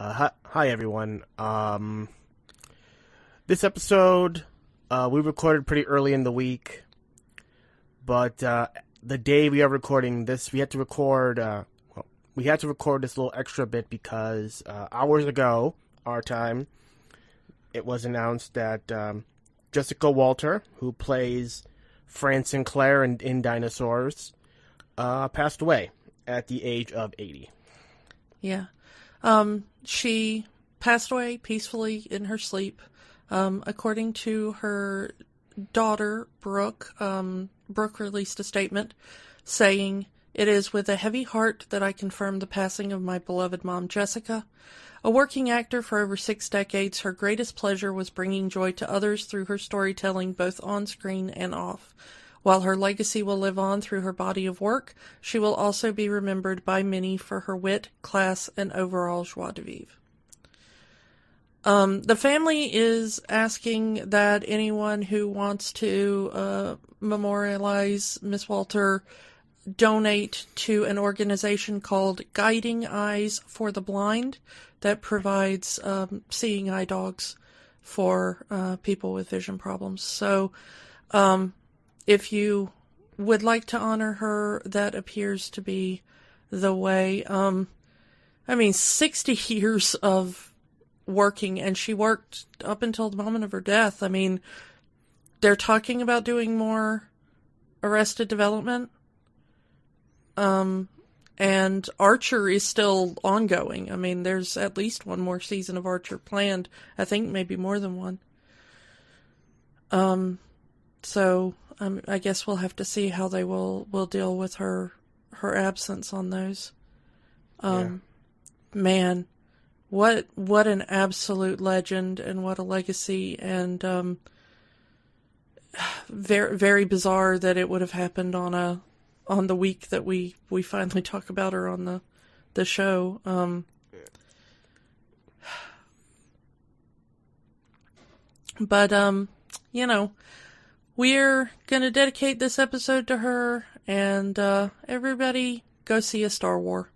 Hi everyone. This episode, we recorded pretty early in the week, but the day we are recording this, we had to record this little extra bit because hours ago, our time, it was announced that Jessica Walter, who plays Fran Sinclair in Dinosaurs, passed away at the age of 80. Yeah. She passed away peacefully in her sleep. According to her daughter, Brooke, Brooke released a statement saying, "It is with a heavy heart that I confirm the passing of my beloved mom, Jessica. A working actor for over 6 decades, her greatest pleasure was bringing joy to others through her storytelling, both on screen and off. While her legacy will live on through her body of work, she will also be remembered by many for her wit, class, and overall joie de vivre." The family is asking that anyone who wants to memorialize Miss Walter donate to an organization called Guiding Eyes for the Blind that provides seeing eye dogs for people with vision problems. So, if you would like to honor her, that appears to be the way. 60 years of working, and she worked up until the moment of her death. I mean, they're talking about doing more Arrested Development. And Archer is still ongoing. I mean, there's at least one more season of Archer planned. I think maybe more than one. So I guess we'll have to see how they will deal with her absence on those. Man, what an absolute legend, and what a legacy, and very, very bizarre that it would have happened on the week that we finally talk about her on the show. But we're going to dedicate this episode to her, and everybody go see A Star War.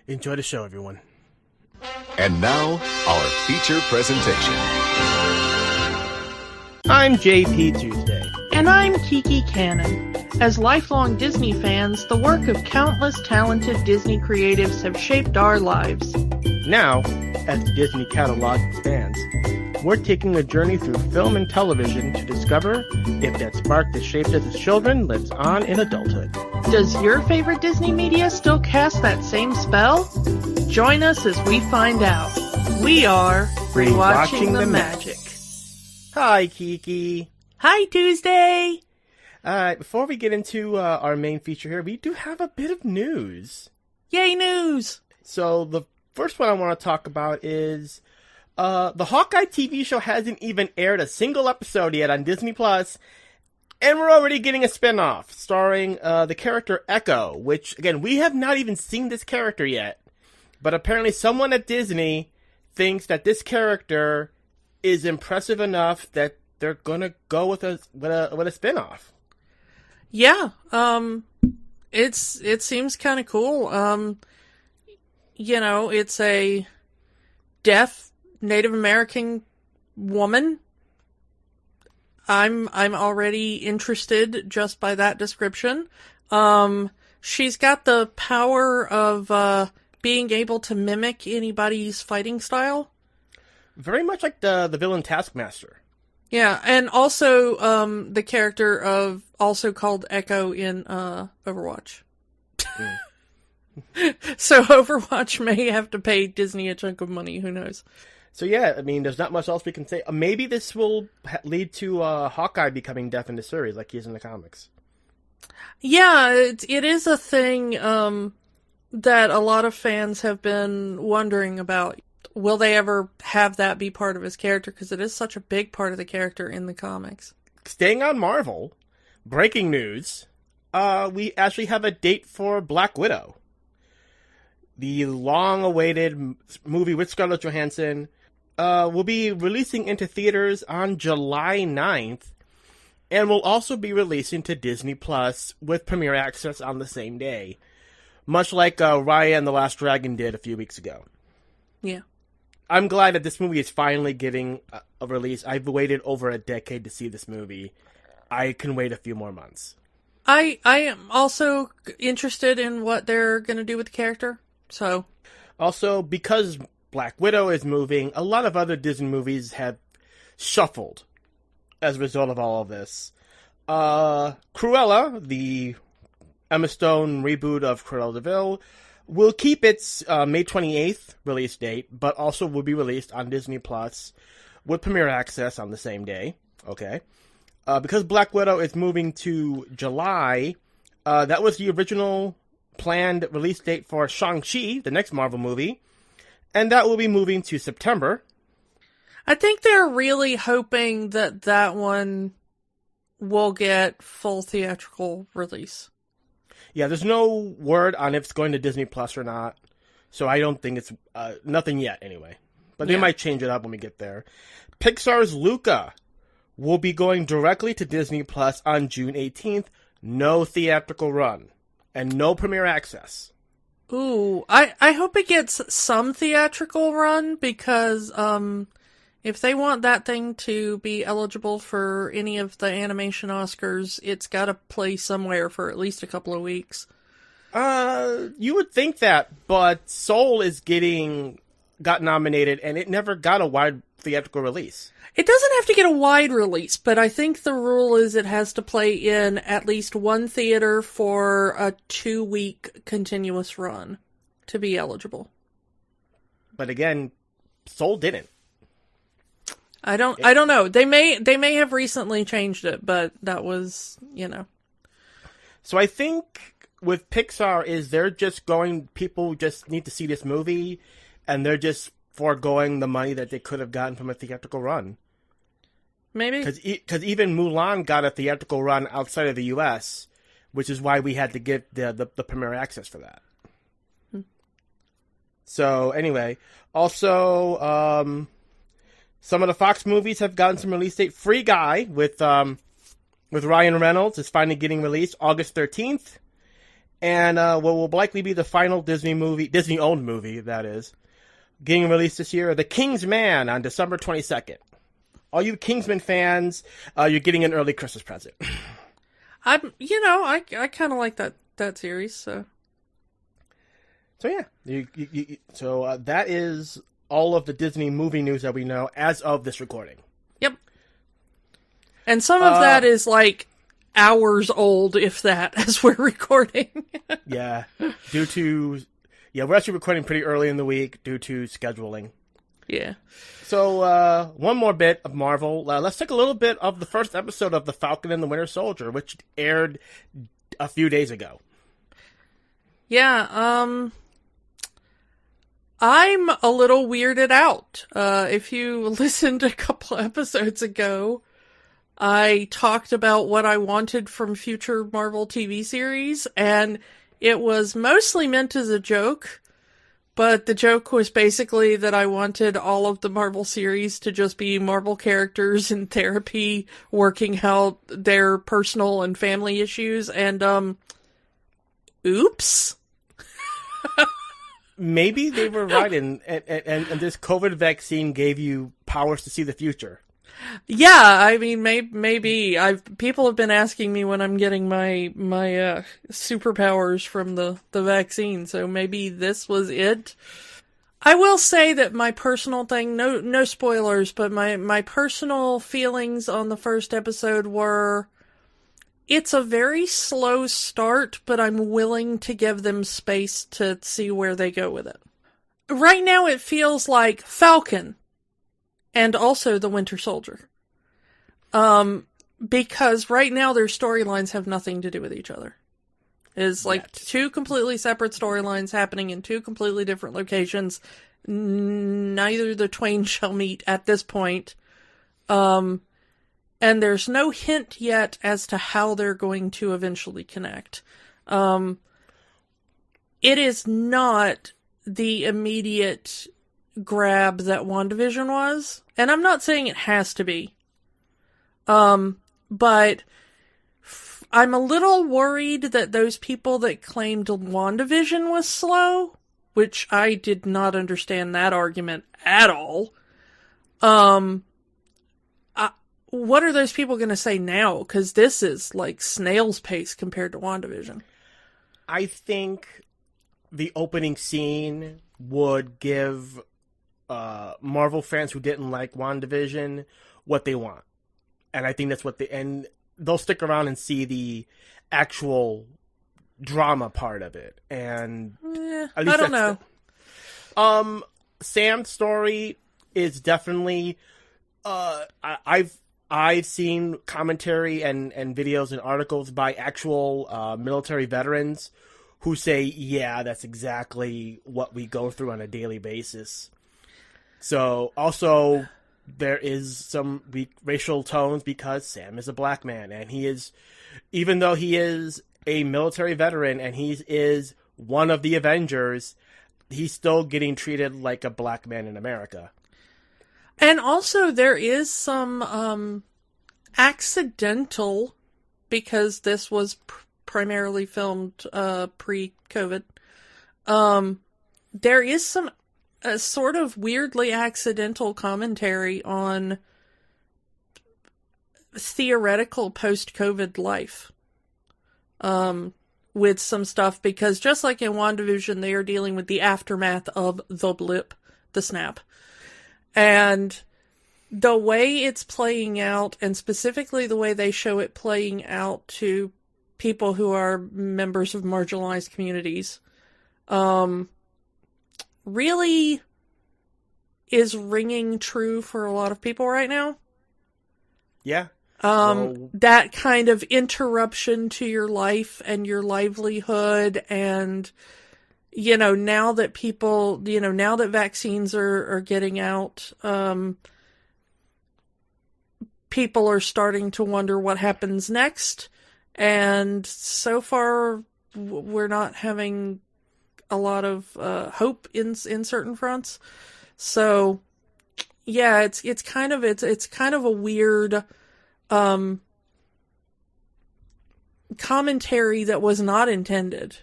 Enjoy the show, everyone. And now, our feature presentation. I'm JP Tuesday. And I'm Kiki Canon. As lifelong Disney fans, the work of countless talented Disney creatives have shaped our lives. Now, as the Disney catalog expands, we're taking a journey through film and television to discover if that spark that shaped us as children lives on in adulthood. Does your favorite Disney media still cast that same spell? Join us as we find out. We are Rewatching the Magic. Hi, Kiki. Hi, Tuesday. Before we get into our main feature here, we do have a bit of news. Yay, news! So the first one I want to talk about is the Hawkeye TV show hasn't even aired a single episode yet on Disney+, and we're already getting a spin-off starring the character Echo, which, again, we have not even seen this character yet, but apparently someone at Disney thinks that this character is impressive enough that they're gonna go with a spin-off. Yeah, it seems kind of cool. It's a deaf Native American woman. I'm already interested just by that description. She's got the power of being able to mimic anybody's fighting style. Very much like the villain Taskmaster. Yeah, and also the character of also called Echo in Overwatch. So Overwatch may have to pay Disney a chunk of money. Who knows? So yeah, I mean, there's not much else we can say. Maybe this will lead to Hawkeye becoming deaf in the series, like he is in the comics. Yeah, it is a thing that a lot of fans have been wondering about. Will they ever have that be part of his character? Because it is such a big part of the character in the comics. Staying on Marvel, breaking news, we actually have a date for Black Widow. The long-awaited movie with Scarlett Johansson will be releasing into theaters on July 9th, and will also be releasing to Disney Plus with premiere access on the same day, much like Raya and the Last Dragon did a few weeks ago. Yeah. I'm glad that this movie is finally getting a release. I've waited over a decade to see this movie. I can wait a few more months. I am also interested in what they're going to do with the character. So, also, because Black Widow is moving, a lot of other Disney movies have shuffled as a result of all of this. Cruella, the Emma Stone reboot of Cruella de Vil, will keep its May 28th release date, but also will be released on Disney Plus with premiere access on the same day. Okay. Because Black Widow is moving to July, that was the original planned release date for Shang-Chi, the next Marvel movie, and that will be moving to September. I think they're really hoping that that one will get full theatrical release. Yeah, there's no word on if it's going to Disney Plus or not, so I don't think it's nothing yet anyway. But they might change it up when we get there. Pixar's Luca will be going directly to Disney Plus on June 18th. No theatrical run and no premiere access. Ooh, I hope it gets some theatrical run because if they want that thing to be eligible for any of the animation Oscars, it's got to play somewhere for at least a couple of weeks. You would think that, but Soul got nominated and it never got a wide theatrical release. It doesn't have to get a wide release, but I think the rule is it has to play in at least one theater for a 2-week continuous run to be eligible. But again, Soul didn't. I don't know. They may have recently changed it, but that was, So I think with Pixar is people just need to see this movie and they're just foregoing the money that they could have gotten from a theatrical run. Maybe. Because even Mulan got a theatrical run outside of the U.S., which is why we had to get the premiere access for that. So, anyway. Also, some of the Fox movies have gotten some release date. Free Guy with Ryan Reynolds is finally getting released August 13th. And what will likely be the final Disney-owned movie, that is, getting released this year, The King's Man on December 22nd. All you Kingsman fans, you're getting an early Christmas present. I kind of like that series, so. So yeah, so that is all of the Disney movie news that we know as of this recording. Yep. And some of that is like hours old, if that, as we're recording. Yeah, we're actually recording pretty early in the week due to scheduling. Yeah. So, one more bit of Marvel. Let's take a little bit of the first episode of The Falcon and the Winter Soldier, which aired a few days ago. Yeah, I'm a little weirded out. If you listened a couple episodes ago, I talked about what I wanted from future Marvel TV series, and it was mostly meant as a joke. But the joke was basically that I wanted all of the Marvel series to just be Marvel characters in therapy working out their personal and family issues, and, oops. Maybe they were right, and this COVID vaccine gave you powers to see the future. Yeah, I mean, maybe. People have been asking me when I'm getting my superpowers from the vaccine, so maybe this was it. I will say that my personal thing, no spoilers, but my personal feelings on the first episode were, it's a very slow start, but I'm willing to give them space to see where they go with it. Right now it feels like Falcon. And also the Winter Soldier. Because right now their storylines have nothing to do with each other. It's like two completely separate storylines happening in two completely different locations. Neither the twain shall meet at this point. And there's no hint yet as to how they're going to eventually connect. It is not the immediate grab that WandaVision was, and I'm not saying it has to be, but I'm a little worried that those people that claimed WandaVision was slow which I did not understand that argument at all. What are those people going to say now? Because this is like snail's pace compared to WandaVision. I think the opening scene would give Marvel fans who didn't like WandaVision what they want. And I think that's what and they'll stick around and see the actual drama part of it. And at least I don't know. Sam's story is definitely I've seen commentary and videos and articles by actual military veterans who say, yeah, that's exactly what we go through on a daily basis. So also there is some racial tones because Sam is a black man, and he is, even though he is a military veteran and he is one of the Avengers, he's still getting treated like a black man in America. And also there is some accidental, because this was primarily filmed pre-COVID, there is some sort of weirdly accidental commentary on theoretical post-COVID life with some stuff, because just like in WandaVision, they are dealing with the aftermath of the blip, the snap. And the way it's playing out, and specifically the way they show it playing out to people who are members of marginalized communities, really is ringing true for a lot of people right now. Yeah. That kind of interruption to your life and your livelihood, and, now that people, now that vaccines are getting out, people are starting to wonder what happens next. And so far, we're not having a lot of hope in certain fronts. So, yeah, it's kind of a weird commentary that was not intended,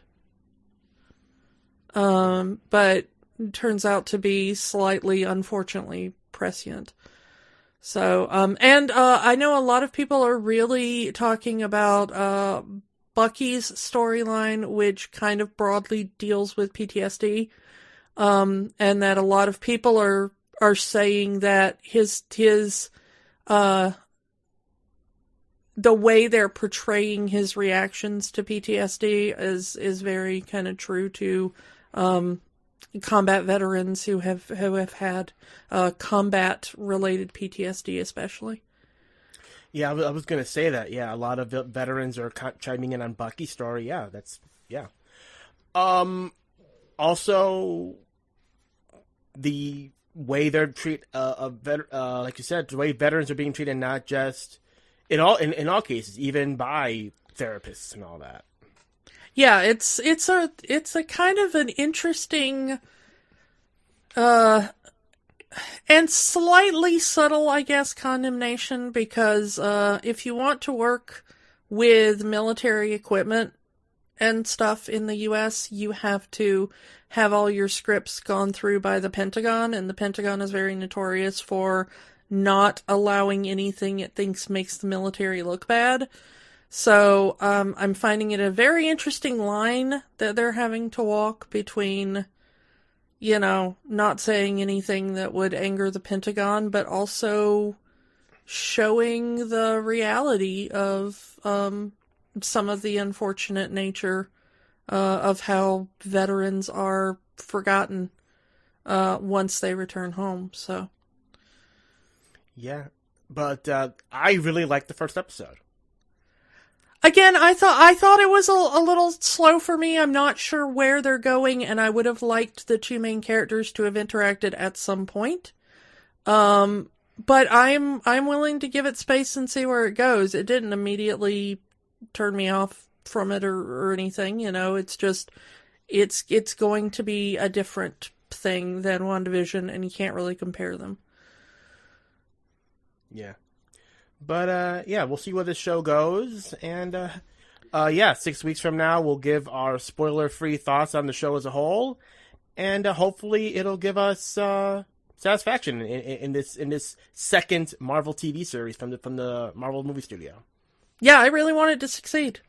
but turns out to be slightly, unfortunately, prescient. So, and I know a lot of people are really talking about Bucky's storyline, which kind of broadly deals with PTSD, and that a lot of people are saying that his the way they're portraying his reactions to PTSD is very kind of true to combat veterans who have had combat related PTSD, especially. Yeah, I was going to say that. Yeah, a lot of veterans are chiming in on Bucky's story. Yeah, yeah. Also, the way they're like you said, the way veterans are being treated, not just in all cases, even by therapists and all that. Yeah, it's a kind of an interesting, and slightly subtle, I guess, condemnation, because if you want to work with military equipment and stuff in the U.S., you have to have all your scripts gone through by the Pentagon, and the Pentagon is very notorious for not allowing anything it thinks makes the military look bad. So I'm finding it a very interesting line that they're having to walk between, not saying anything that would anger the Pentagon, but also showing the reality of some of the unfortunate nature of how veterans are forgotten once they return home. So, yeah, but I really liked the first episode. Again, I thought it was a little slow for me. I'm not sure where they're going, and I would have liked the two main characters to have interacted at some point. But I'm willing to give it space and see where it goes. It didn't immediately turn me off from it or anything. It's just it's going to be a different thing than WandaVision, and you can't really compare them. Yeah. But, yeah, we'll see where this show goes. And, 6 weeks from now, we'll give our spoiler-free thoughts on the show as a whole. and hopefully it'll give us satisfaction in this second Marvel TV series from the Marvel movie studio. Yeah, I really wanted to succeed.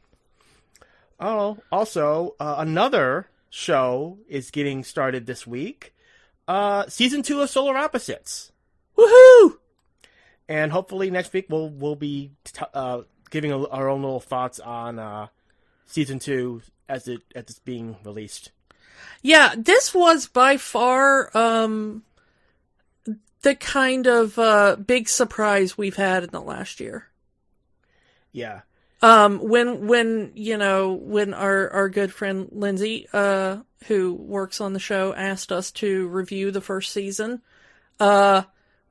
Oh, also, another show is getting started this week. Season 2 of Solar Opposites. Woohoo! And hopefully next week we'll be giving our own little thoughts on Season 2 as it's being released. Yeah, this was by far the kind of big surprise we've had in the last year. Yeah. When our good friend Lindsay, who works on the show, asked us to review the first season,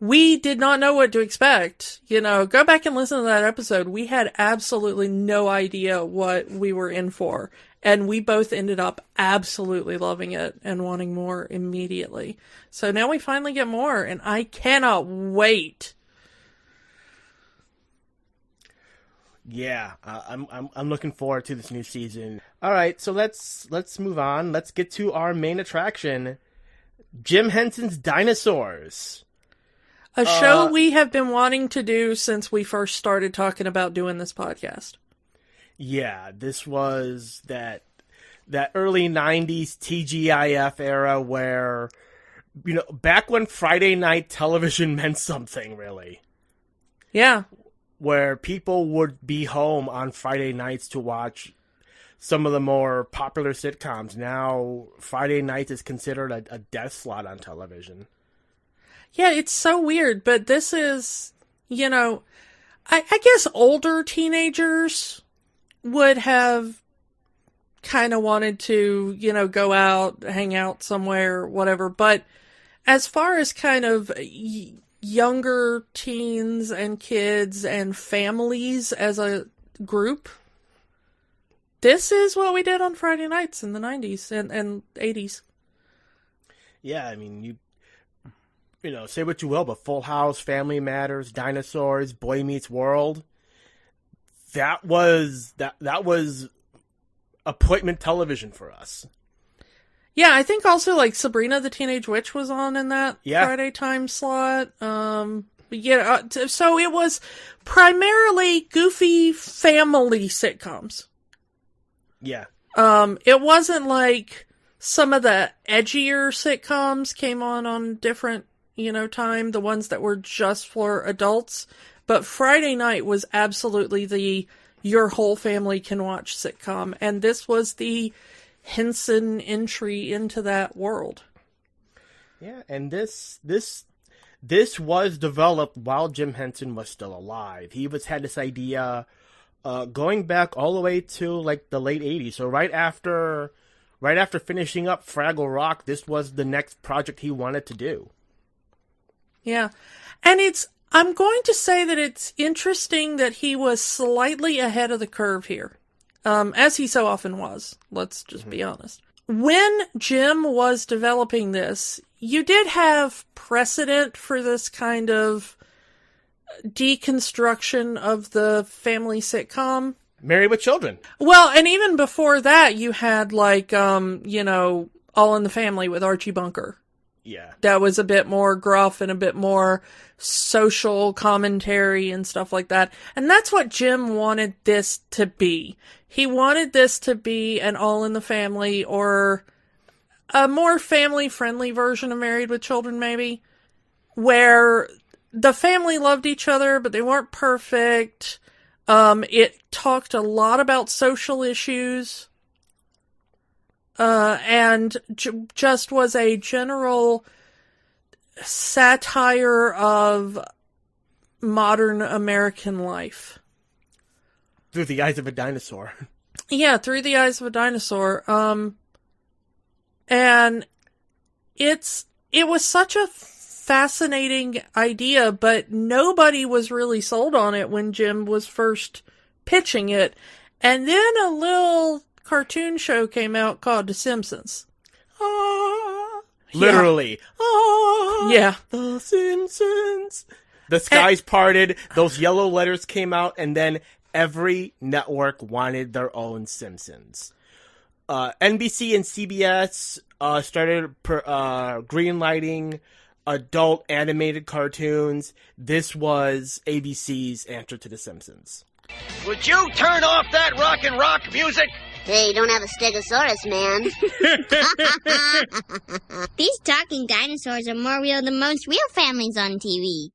we did not know what to expect. Go back and listen to that episode. We had absolutely no idea what we were in for. And we both ended up absolutely loving it and wanting more immediately. So now we finally get more, and I cannot wait. Yeah, I'm looking forward to this new season. All right, so let's move on. Let's get to our main attraction, Jim Henson's Dinosaurs. A show we have been wanting to do since we first started talking about doing this podcast. Yeah, this was that early 90s TGIF era where, back when Friday night television meant something, really. Yeah. Where people would be home on Friday nights to watch some of the more popular sitcoms. Now, Friday night is considered a death slot on television. Yeah, it's so weird, but this is, I guess older teenagers would have kind of wanted to, go out, hang out somewhere, whatever. But as far as kind of younger teens and kids and families as a group, this is what we did on Friday nights in the 90s and 80s. Yeah, I mean, say what you will, but Full House, Family Matters, Dinosaurs, Boy Meets World, that was appointment television for us. Yeah, I think also like Sabrina the Teenage Witch was on in that Friday time slot. So it was primarily goofy family sitcoms. Yeah. It wasn't like some of the edgier sitcoms came on different, time, the ones that were just for adults. But Friday night was absolutely the your whole family can watch sitcom. And this was the Henson entry into that world. Yeah, and this was developed while Jim Henson was still alive. He had this idea going back all the way to like the late 80s. So right after finishing up Fraggle Rock, this was the next project he wanted to do. Yeah. And I'm going to say that it's interesting that he was slightly ahead of the curve here. As he so often was. Let's just be honest. When Jim was developing this, you did have precedent for this kind of deconstruction of the family sitcom. Married with Children. Well, and even before that, you had like, All in the Family with Archie Bunker. Yeah. That was a bit more gruff and a bit more social commentary and stuff like that. And that's what Jim wanted this to be. He wanted this to be an All in the Family or a more family-friendly version of Married with Children, maybe, where the family loved each other, but they weren't perfect. It talked a lot about social issues. And just was a general satire of modern American life. Through the eyes of a dinosaur. Yeah, through the eyes of a dinosaur. And it was such a fascinating idea, but nobody was really sold on it when Jim was first pitching it. And then a little cartoon show came out called The Simpsons. Literally. Yeah. The Simpsons. The skies parted, those yellow letters came out, and then every network wanted their own Simpsons. NBC and CBS started greenlighting adult animated cartoons. This was ABC's answer to The Simpsons. Would you turn off that rock music? Hey, you don't have a stegosaurus, man. These talking dinosaurs are more real than most real families on TV.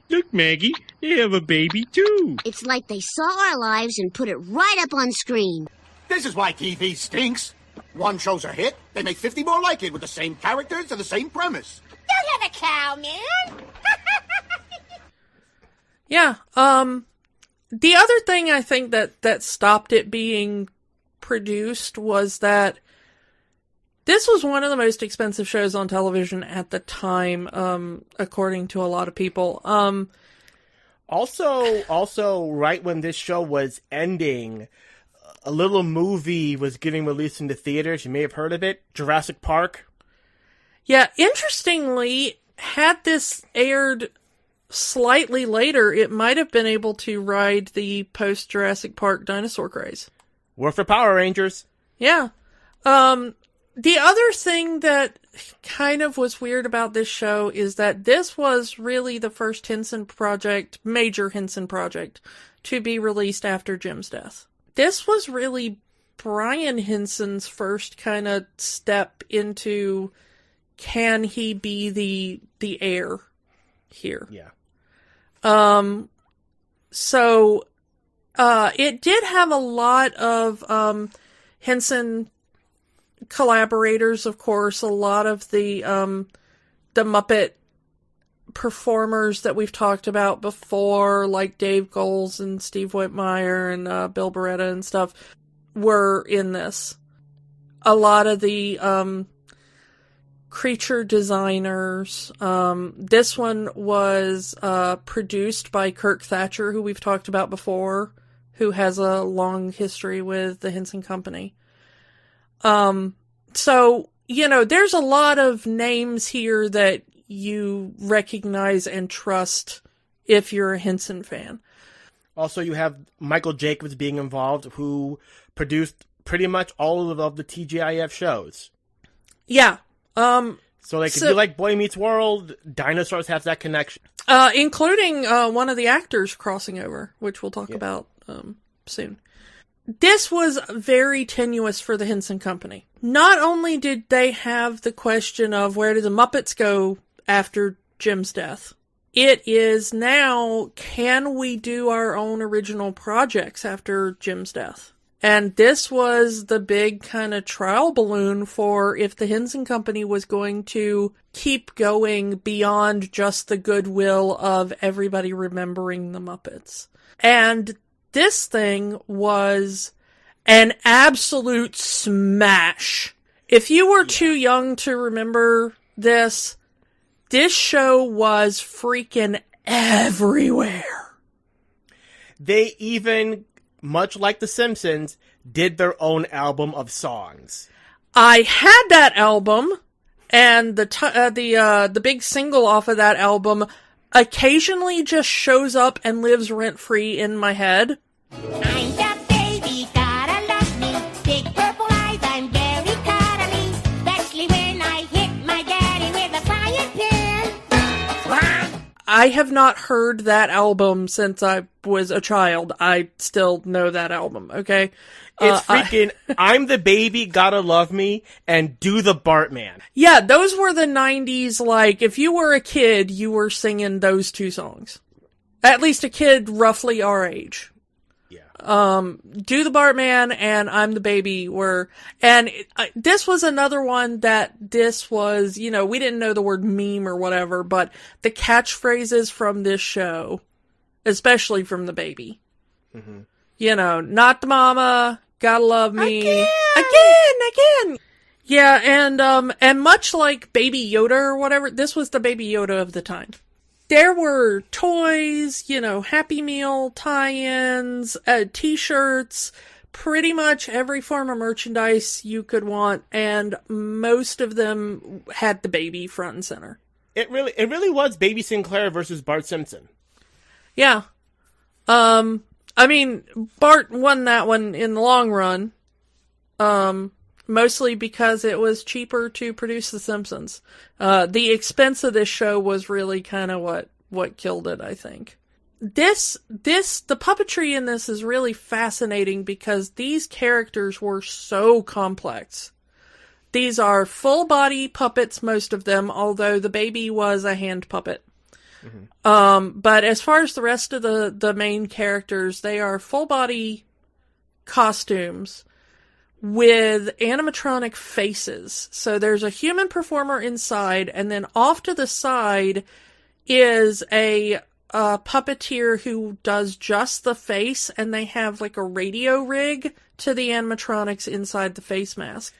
Look, Maggie, they have a baby, too. It's like they saw our lives and put it right up on screen. This is why TV stinks. One show's a hit, they make 50 more like it with the same characters and the same premise. Don't have a cow, man. Yeah. The other thing I think that stopped it being produced was that this was one of the most expensive shows on television at the time, according to a lot of people. Also, right when this show was ending, a little movie was getting released into theaters. You may have heard of it, Jurassic Park. Yeah, interestingly, had this aired slightly later, it might have been able to ride the post-Jurassic Park dinosaur craze. Work for Power Rangers. Yeah. The other thing that kind of was weird about this show is that this was really the first major Henson project, to be released after Jim's death. This was really Brian Henson's first kind of step into, can he be the heir here? Yeah. So, it did have a lot of, Henson collaborators, of course, a lot of the Muppet performers that we've talked about before, like Dave Goelz and Steve Whitmire and Bill Beretta and stuff, were in this. A lot of the creature designers. This one was produced by Kirk Thatcher, who we've talked about before, who has a long history with the Henson Company. So, there's a lot of names here that you recognize and trust if you're a Henson fan. Also, you have Michael Jacobs being involved, who produced pretty much all of the TGIF shows. Yeah. So, if you like Boy Meets World, Dinosaurs has that connection. Including one of the actors crossing over, which we'll talk about soon. This was very tenuous for the Henson Company. Not only did they have the question of where did the Muppets go after Jim's death, it is now, can we do our own original projects after Jim's death? And this was the big kind of trial balloon for if the Henson Company was going to keep going beyond just the goodwill of everybody remembering the Muppets. And this thing was an absolute smash. If you were too young to remember this show was freaking everywhere. They even, much like The Simpsons, did their own album of songs. I had that album, and the big single off of that album occasionally just shows up and lives rent-free in my head. I'm the baby, gotta love me. Big purple eyes, I'm very cuddly. Especially when I hit my daddy with a frying pan. I have not heard that album since I was a child. I still know that album, okay? It's freaking I'm the Baby, Gotta Love Me, and Do the Bartman. Yeah, those were the 90s, like, if you were a kid, you were singing those two songs. At least a kid roughly our age. Yeah. Do the Bartman and I'm the Baby were, and this was another one that this was, we didn't know the word meme or whatever, but the catchphrases from this show, especially from the Baby. Mm-hmm. Not the mama, gotta love me. Again. Yeah, and much like Baby Yoda or whatever, this was the Baby Yoda of the time. There were toys, Happy Meal tie-ins, t-shirts, pretty much every form of merchandise you could want, and most of them had the baby front and center. It really was Baby Sinclair versus Bart Simpson. Yeah. I mean, Bart won that one in the long run. Mostly because it was cheaper to produce The Simpsons. The expense of this show was really kind of what killed it, I think. The puppetry in this is really fascinating because these characters were so complex. These are full body puppets, most of them, although the baby was a hand puppet. Mm-hmm. But as far as the rest of the main characters, they are full body costumes with animatronic faces. So there's a human performer inside, and then off to the side is a puppeteer who does just the face, and they have like a radio rig to the animatronics inside the face mask.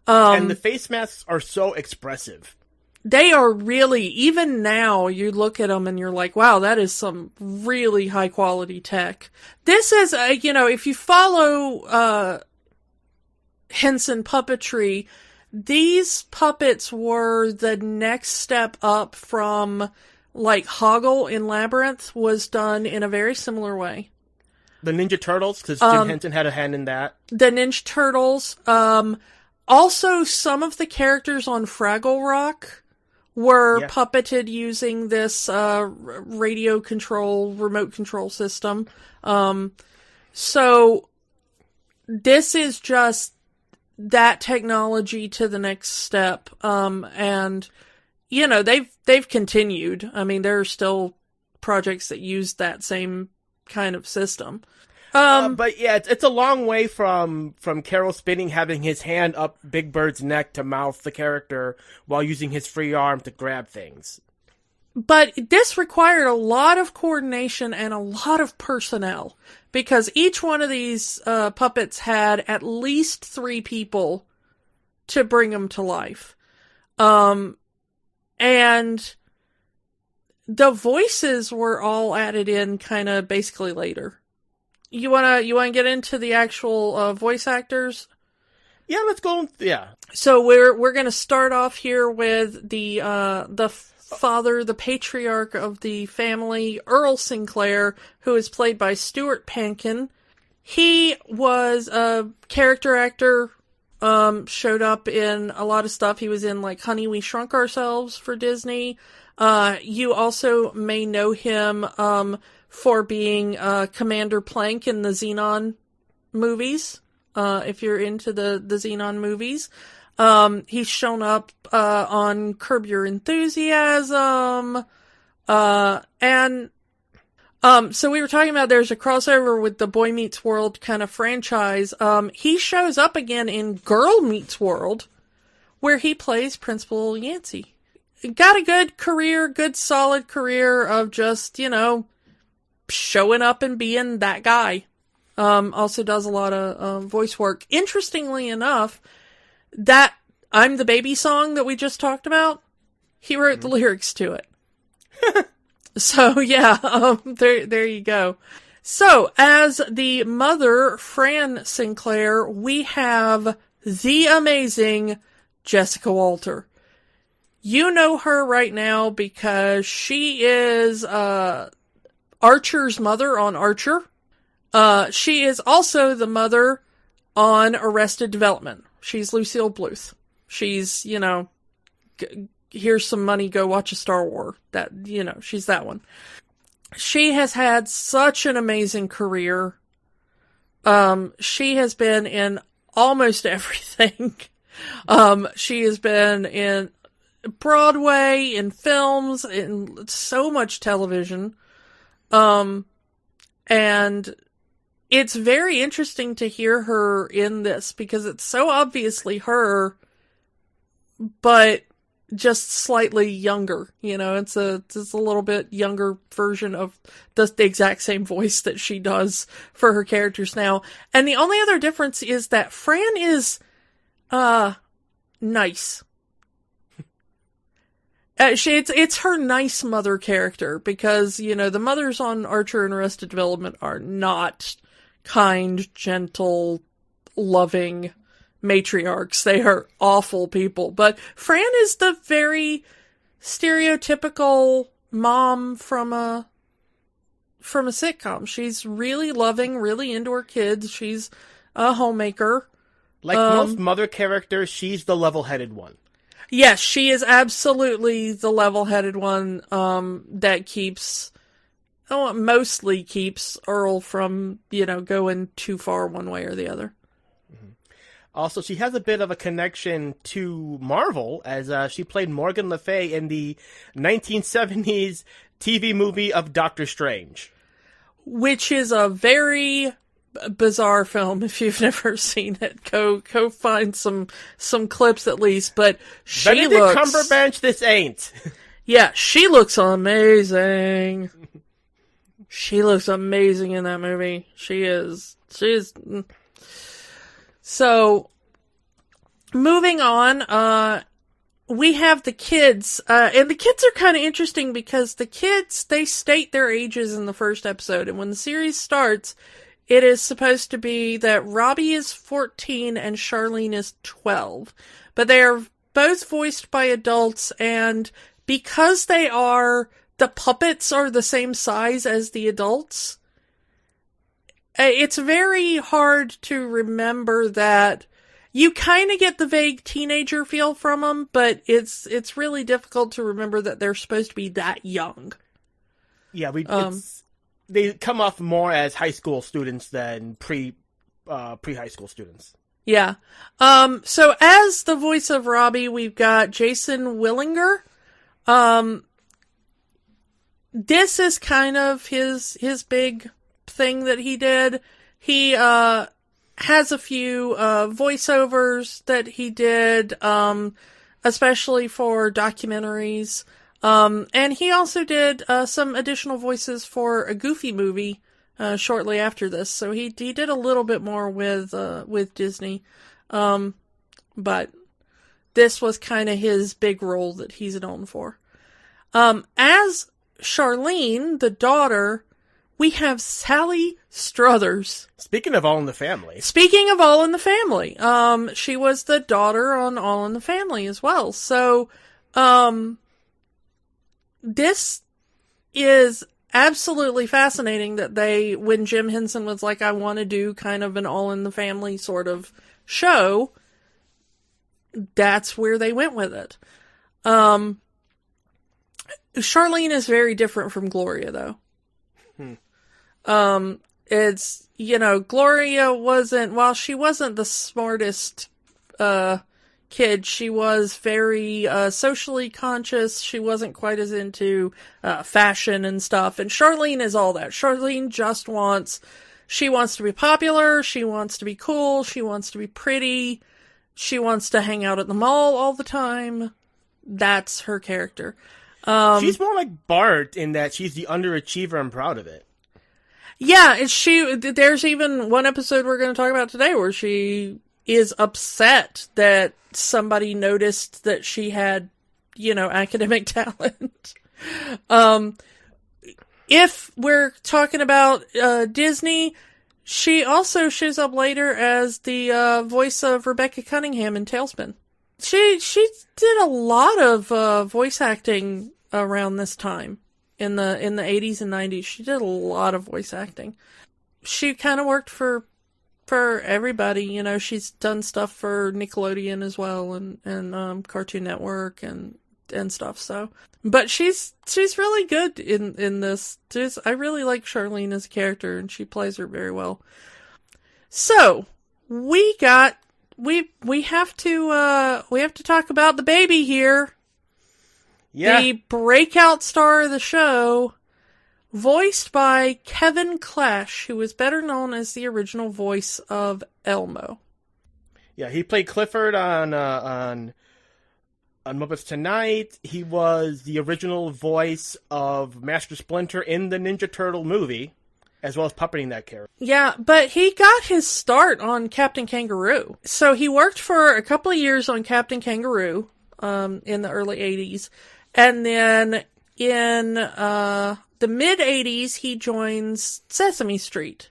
And the face masks are so expressive. They are really, even now, you look at them and you're like, wow, that is some really high quality tech. This is, if you follow Henson puppetry, these puppets were the next step up from, like, Hoggle in Labyrinth was done in a very similar way. The Ninja Turtles, because Jim Henson had a hand in that. The Ninja Turtles. Also, some of the characters on Fraggle Rock were puppeted using this remote control system. So this is just that technology to the next step. And they've continued. I mean, there are still projects that use that same kind of system. But yeah, it's a long way from Carol Spinning having his hand up Big Bird's neck to mouth the character while using his free arm to grab things. But this required a lot of coordination and a lot of personnel, because each one of these puppets had at least 3 people to bring them to life. And the voices were all added in kind of basically later. You wanna get into the actual voice actors? Yeah, let's go. Yeah. So we're gonna start off here with the father, the patriarch of the family, Earl Sinclair, who is played by Stuart Pankin. He was a character actor. Showed up in a lot of stuff. He was in like Honey, We Shrunk Ourselves for Disney. You also may know him for being Commander Plank in the Xenon movies, if you're into the Xenon movies. He's shown up on Curb Your Enthusiasm, and so we were talking about there's a crossover with the Boy Meets World kind of franchise. He shows up again in Girl Meets World, where he plays Principal Yancey. Got a good solid career of just, showing up and being that guy. Also does a lot of voice work. Interestingly enough, that I'm the Baby song that we just talked about, he wrote the lyrics to it. So yeah, there you go. So as the mother, Fran Sinclair, we have the amazing Jessica Walter. You know her right now because she is Archer's mother on Archer. She is also the mother on Arrested Development. She's Lucille Bluth. She's, here's some money, go watch a Star Wars. That, she's that one. She has had such an amazing career. She has been in almost everything. She has been in Broadway, in films, in so much television. And it's very interesting to hear her in this because it's so obviously her, but just slightly younger. It's a little bit younger version of the exact same voice that she does for her characters now. And the only other difference is that Fran is, nice. It's her nice mother character because, the mothers on Archer and Arrested Development are not kind, gentle, loving matriarchs. They are awful people. But Fran is the very stereotypical mom from a from a sitcom. She's really loving, really into her kids. She's a homemaker. Like most mother characters, she's the level-headed one. Yes, she is absolutely the level-headed one that mostly keeps Earl from, going too far one way or the other. Mm-hmm. Also, she has a bit of a connection to Marvel, as she played Morgan Le Fay in the 1970s TV movie of Doctor Strange. Which is a very bizarre film. If you've never seen it, go find some clips at least. But Benedict Cumberbatch, this ain't. Yeah, she looks amazing. She looks amazing in that movie. She's so. Moving on, we have the kids, and the kids are kind of interesting because the kids, they state their ages in the first episode, and when the series starts, it is supposed to be that Robbie is 14 and Charlene is 12. But they are both voiced by adults, and because the puppets are the same size as the adults, it's very hard to remember that. You kind of get the vague teenager feel from them, but it's really difficult to remember that they're supposed to be that young. Yeah, they come off more as high school students than pre-high school students. Yeah. So as the voice of Robbie, we've got Jason Willinger. This is kind of his big thing that he did. He has a few voiceovers that he did, especially for documentaries. And he also did some additional voices for a Goofy movie shortly after this. So he did a little bit more with Disney. But this was kind of his big role that he's known for. As Charlene, the daughter, we have Sally Struthers. Speaking of All in the Family. She was the daughter on All in the Family as well. So, this is absolutely fascinating that when Jim Henson was like, I want to do kind of an All in the Family sort of show, that's where they went with it. Charlene is very different from Gloria, though. It's, Gloria while she wasn't the smartest, kid, she was very, socially conscious. She wasn't quite as into, fashion and stuff. And Charlene is all that. Charlene just wants to be popular. She wants to be cool. She wants to be pretty. She wants to hang out at the mall all the time. That's her character. She's more like Bart in that she's the underachiever and proud of it. Yeah, there's even one episode we're going to talk about today where she is upset that somebody noticed that she had, academic talent. If we're talking about Disney, she also shows up later as the voice of Rebecca Cunningham in Tailspin. She did a lot of voice acting around this time. In the 80s and 90s, she did a lot of voice acting. She kind of worked for everybody, she's done stuff for Nickelodeon as well and Cartoon Network and stuff. So, but she's really good in this. I really like Charlene as a character, and she plays her very well. So we have to talk about the baby here. Yeah. The breakout star of the show, voiced by Kevin Clash, who is better known as the original voice of Elmo. Yeah, he played Clifford on Muppets Tonight. He was the original voice of Master Splinter in the Ninja Turtle movie, as well as puppeting that character. Yeah, but he got his start on Captain Kangaroo. So he worked for a couple of years on Captain Kangaroo in the early 80s. And then in the mid-80s, he joins Sesame Street.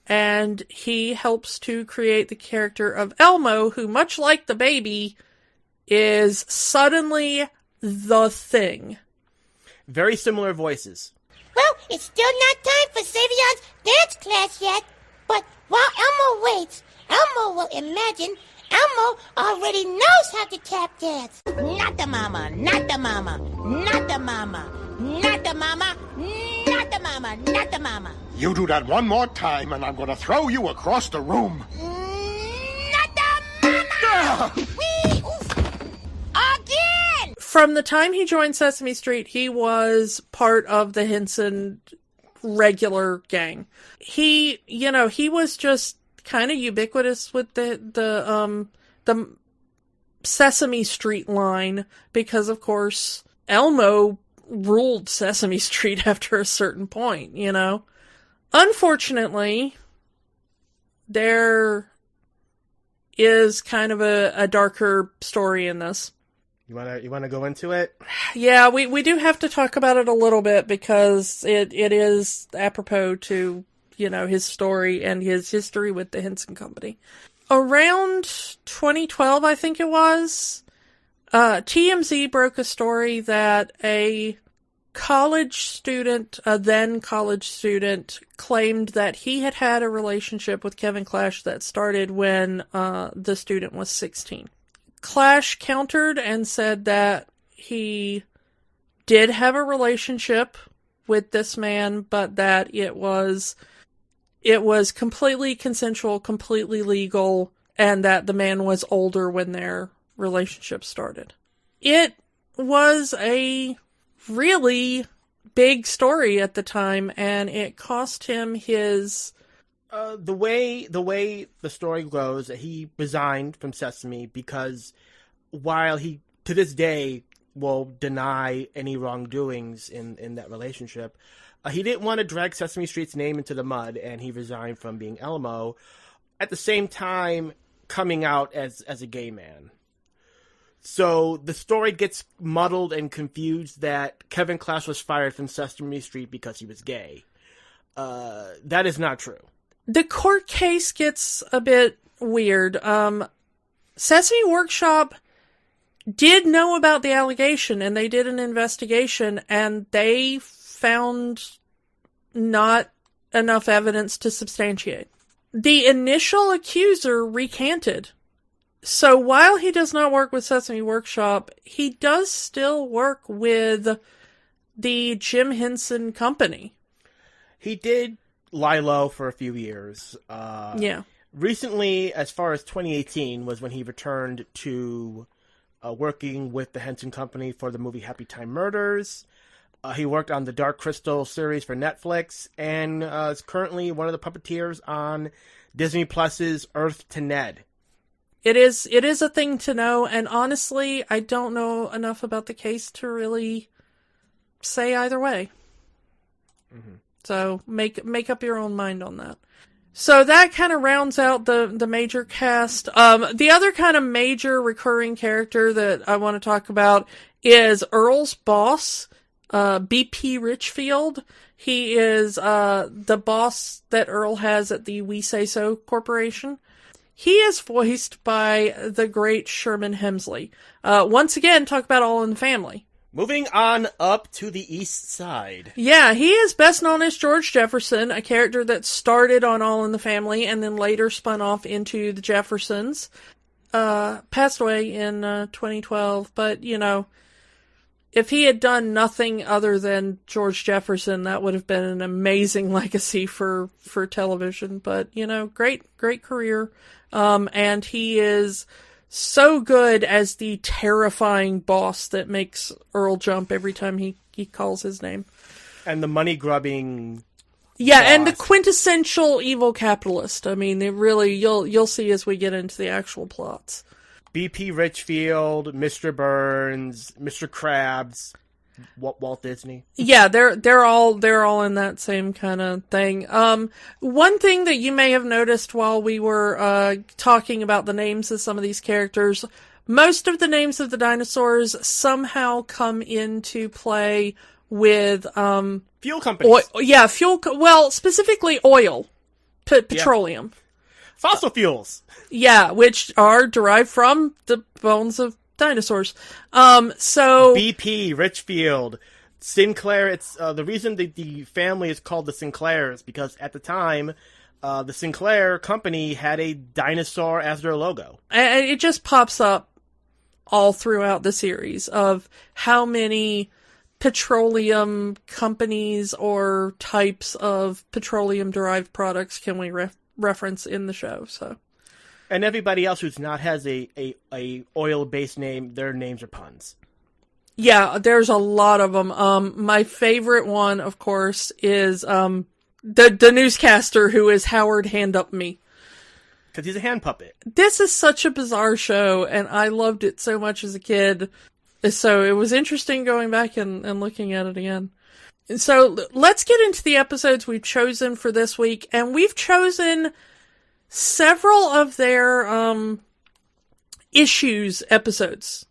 And he helps to create the character of Elmo, who, much like the baby, is suddenly the thing. Very similar voices. Well, it's still not time for Savion's dance class yet. But while Elmo waits, Elmo will imagine Elmo already knows how to tap dance. Not the mama, not the mama, not the mama, not the mama, not the mama, not the mama. You do that one more time, and I'm gonna throw you across the room. Not the mama! Whee! Oof. Again! From the time he joined Sesame Street, he was part of the Henson regular gang. He was just kind of ubiquitous with the Sesame Street line because, of course, Elmo ruled Sesame Street after a certain point, you know. Unfortunately, there is kind of a darker story in this. You wanna go into it? Yeah, we do have to talk about it a little bit because it is apropos to, you know, his story and his history with the Henson Company. Around 2012, I think it was, TMZ broke a story that a then college student, claimed that he had a relationship with Kevin Clash that started when the student was 16. Clash countered and said that he did have a relationship with this man, but that it was completely consensual, completely legal, and that the man was older when their relationship started. It was a really big story at the time, and it cost him his... The way the story goes, he resigned from Sesame because while he, to this day, will deny any wrongdoings in that relationship, he didn't want to drag Sesame Street's name into the mud, and he resigned from being Elmo, at the same time coming out as a gay man. So the story gets muddled and confused that Kevin Clash was fired from Sesame Street because he was gay. That is not true. The court case gets a bit weird. Sesame Workshop did know about the allegation, and they did an investigation, and they found not enough evidence to substantiate. The initial accuser recanted. So while he does not work with Sesame Workshop, he does still work with the Jim Henson Company. He did lie low for a few years. Yeah. Recently, as far as 2018, was when he returned to working with the Henson Company for the movie Happy Time Murders. He worked on the Dark Crystal series for Netflix, and is currently one of the puppeteers on Disney Plus's Earth to Ned. It is a thing to know, and honestly, I don't know enough about the case to really say either way. Mm-hmm. So make up your own mind on that. So that kind of rounds out the major cast. The other kind of major recurring character that I want to talk about is Earl's boss, BP Richfield. He is the boss that Earl has at the We Say So Corporation. He is voiced by the great Sherman Hemsley. Once again, talk about All in the Family. Moving on up to the East Side. Yeah, he is best known as George Jefferson, a character that started on All in the Family and then later spun off into the Jeffersons. Passed away in 2012, but, you know, if he had done nothing other than George Jefferson, that would have been an amazing legacy for television. But, you know, great career. And he is so good as the terrifying boss that makes Earl jump every time he calls his name. And the money-grubbing Yeah, boss. and the quintessential evil capitalist. I mean, they really, you'll see as we get into the actual plots. BP Richfield, Mr. Burns, Mr. Krabs, Walt Disney. Yeah, they're all in that same kind of thing. One thing that you may have noticed while we were talking about the names of some of these characters, most of the names of the dinosaurs somehow come into play with fuel companies. Well, specifically oil, petroleum, fossil fuels. Yeah, which are derived from the bones of dinosaurs. So BP Richfield, Sinclair, it's the reason that the family is called the Sinclairs because at the time, the Sinclair company had a dinosaur as their logo. And it just pops up all throughout the series of how many petroleum companies or types of petroleum-derived products can we reference in the show. So, and everybody else who's not has a oil-based name, their names are puns. Yeah, there's a lot of them. My favorite one, of course, is the newscaster who is Howard Hand Up Me. Because he's a hand puppet. This is such a bizarre show, and I loved it so much as a kid. So it was interesting going back and looking at it again. So let's get into the episodes we've chosen for this week, and we've chosen several of their issues episodes.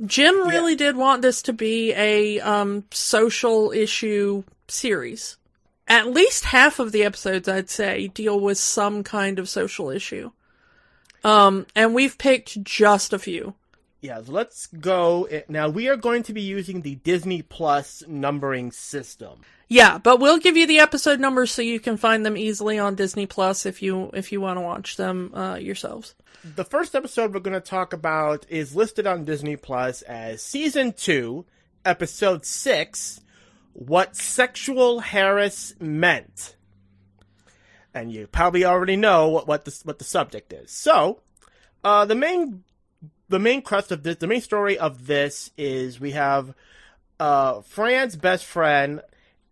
Jim really did want this to be a social issue series. At least half of the episodes, I'd say, deal with some kind of social issue. And we've picked just a few. Yeah, so let's go. Now, we are going to be using the Disney Plus numbering system. Yeah, but we'll give you the episode numbers so you can find them easily on Disney Plus if you want to watch them yourselves. The first episode we're going to talk about is listed on Disney Plus as Season 2, Episode 6, What Sexual Harass Meant. And you probably already know what the subject is. So, the main crust of this, the main story of this is we have Fran's best friend,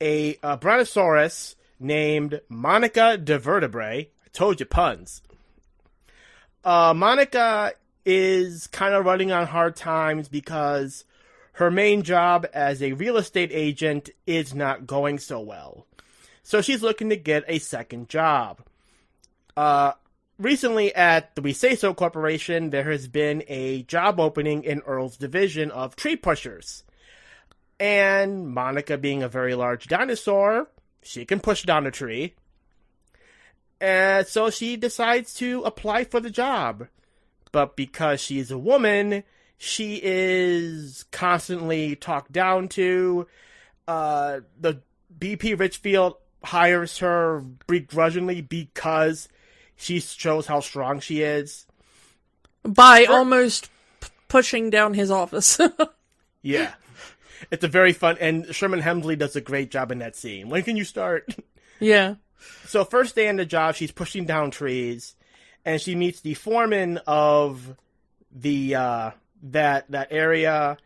a brontosaurus named Monica de Vertebrae. I told you puns. Monica is kind of running on hard times because her main job as a real estate agent is not going so well. So she's looking to get a second job. Recently at the We Say So Corporation, there has been a job opening in Earl's division of tree pushers. And Monica, being a very large dinosaur, she can push down a tree. And so she decides to apply for the job. But because she's a woman, she is constantly talked down to. The BP Richfield hires her begrudgingly because she shows how strong she is. By almost pushing down his office. Yeah. It's a very fun, and Sherman Hemsley does a great job in that scene. When can you start? Yeah. So first day on the job, she's pushing down trees, and she meets the foreman of the that area,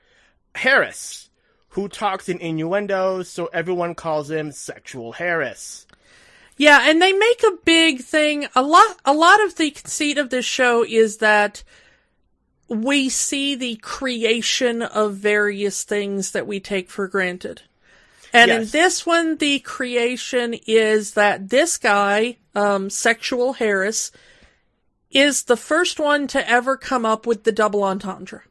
Harris, who talks in innuendos, so everyone calls him Sexual Harris. Yeah, and they make a big thing. A lot of the conceit of this show is that we see the creation of various things that we take for granted. And in this one, the creation is that this guy, Sexual Harris, is the first one to ever come up with the double entendre.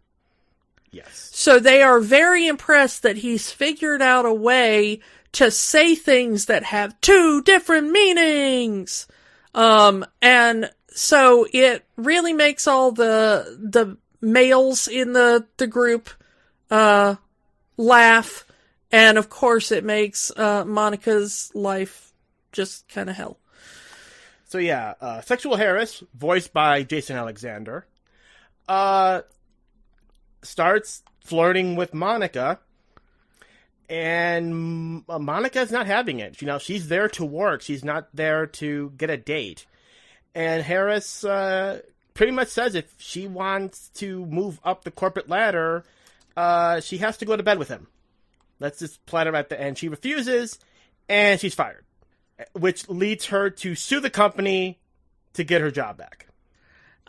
Yes. So they are very impressed that he's figured out a way to say things that have two different meanings. And so it really makes all the males in the group, laugh. And of course it makes, Monica's life just kind of hell. So yeah, Sexual Harris, voiced by Jason Alexander, starts flirting with Monica, and Monica's not having it. You know, she's there to work. She's not there to get a date. And Harris pretty much says if she wants to move up the corporate ladder, she has to go to bed with him. Let's just plot her at the end. She refuses, and she's fired, which leads her to sue the company to get her job back.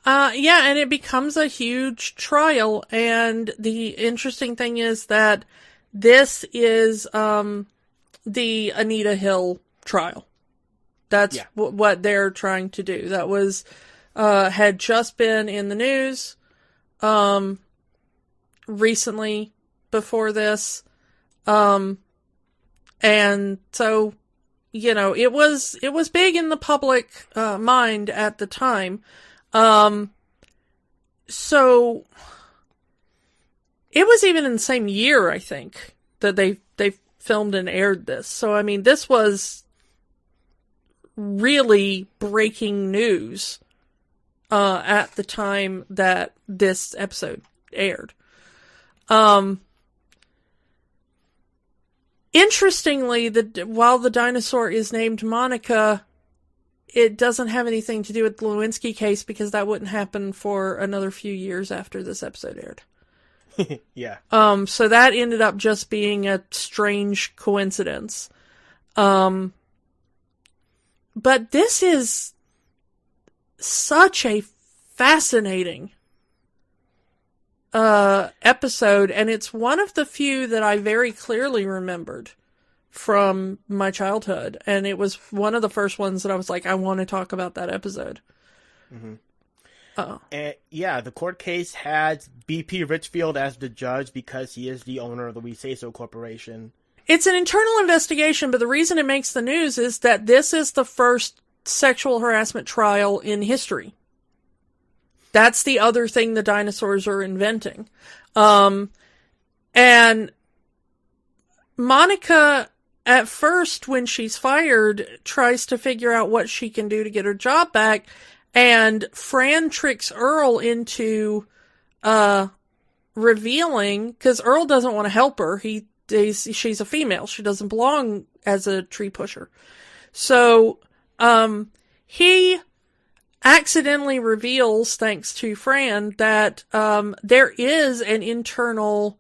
Yeah, and it becomes a huge trial, and the interesting thing is that this is, the Anita Hill trial. That's what they're trying to do. That was, had just been in the news, recently before this. And so, you know, it was big in the public, mind at the time. So it was even in the same year, I think, that they they filmed and aired this. So, I mean, this was really breaking news at the time that this episode aired. Interestingly, while the dinosaur is named Monica, it doesn't have anything to do with the Lewinsky case because that wouldn't happen for another few years after this episode aired. Yeah. So that ended up just being a strange coincidence. But this is such a fascinating episode, and it's one of the few that I very clearly remembered from my childhood, and it was one of the first ones that I was like, I want to talk about that episode. Mm-hmm. And yeah, the court case had BP Richfield as the judge because he is the owner of the We Say So Corporation. It's an internal investigation, but the reason it makes the news is that this is the first sexual harassment trial in history. That's the other thing the dinosaurs are inventing. And Monica, at first, when she's fired, tries to figure out what she can do to get her job back. And Fran tricks Earl into revealing, because Earl doesn't want to help her. She's a female. She doesn't belong as a tree pusher. So he accidentally reveals, thanks to Fran, that there is an internal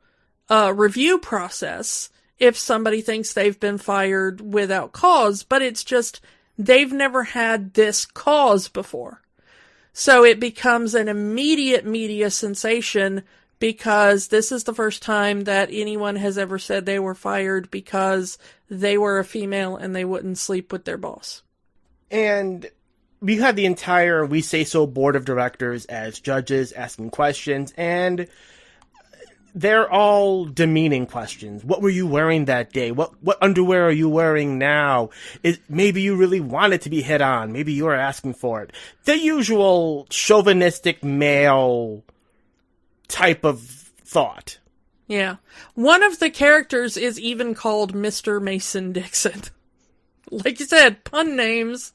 review process if somebody thinks they've been fired without cause, but it's just they've never had this cause before. So it becomes an immediate media sensation because this is the first time that anyone has ever said they were fired because they were a female and they wouldn't sleep with their boss. And we had the entire We Say So board of directors as judges asking questions, and they're all demeaning questions. What were you wearing that day? What underwear are you wearing now? Maybe you really wanted to be hit on. Maybe you were asking for it. The usual chauvinistic male type of thought. Yeah. One of the characters is even called Mr. Mason Dixon. Like you said, pun names.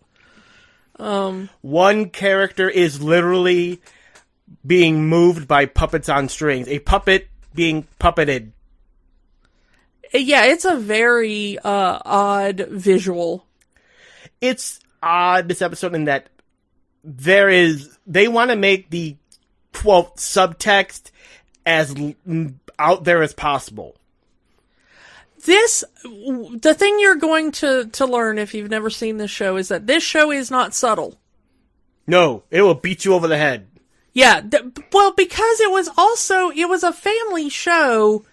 One character is literally being moved by puppets on strings. A puppet being puppeted. Yeah, it's a very odd visual. It's odd, this episode, in that they want to make the, quote, subtext as out there as possible. The thing you're going to learn if you've never seen this show is that this show is not subtle. No, it will beat you over the head. Yeah, well, because it was a family show,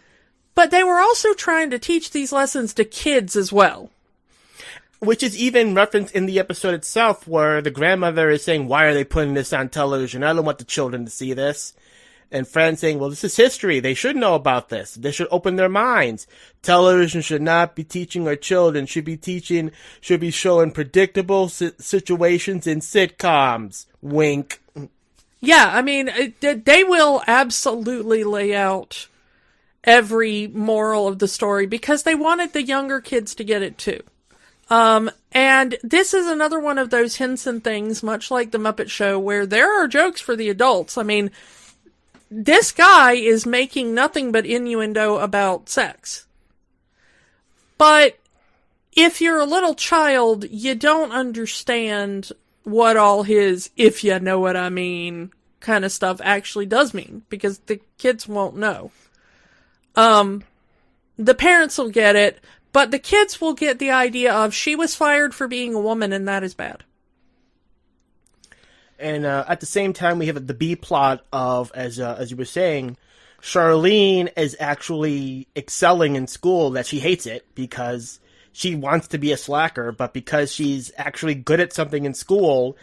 but they were also trying to teach these lessons to kids as well. Which is even referenced in the episode itself, where the grandmother is saying, why are they putting this on television? I don't want the children to see this. And Fran's saying, well, this is history. They should know about this. They should open their minds. Television should not be teaching our children. Should be showing predictable situations in sitcoms. Wink. Yeah, I mean, they will absolutely lay out every moral of the story because they wanted the younger kids to get it too. And this is another one of those Henson things, much like the Muppet Show, where there are jokes for the adults. I mean, this guy is making nothing but innuendo about sex. But if you're a little child, you don't understand what all his, if you know what I mean, kind of stuff actually does mean, because the kids won't know. The parents will get it, but the kids will get the idea of she was fired for being a woman and that is bad. And at the same time, we have the B plot of, as you were saying, Charlene is actually excelling in school, that she hates it because she wants to be a slacker, but because she's actually good at something in school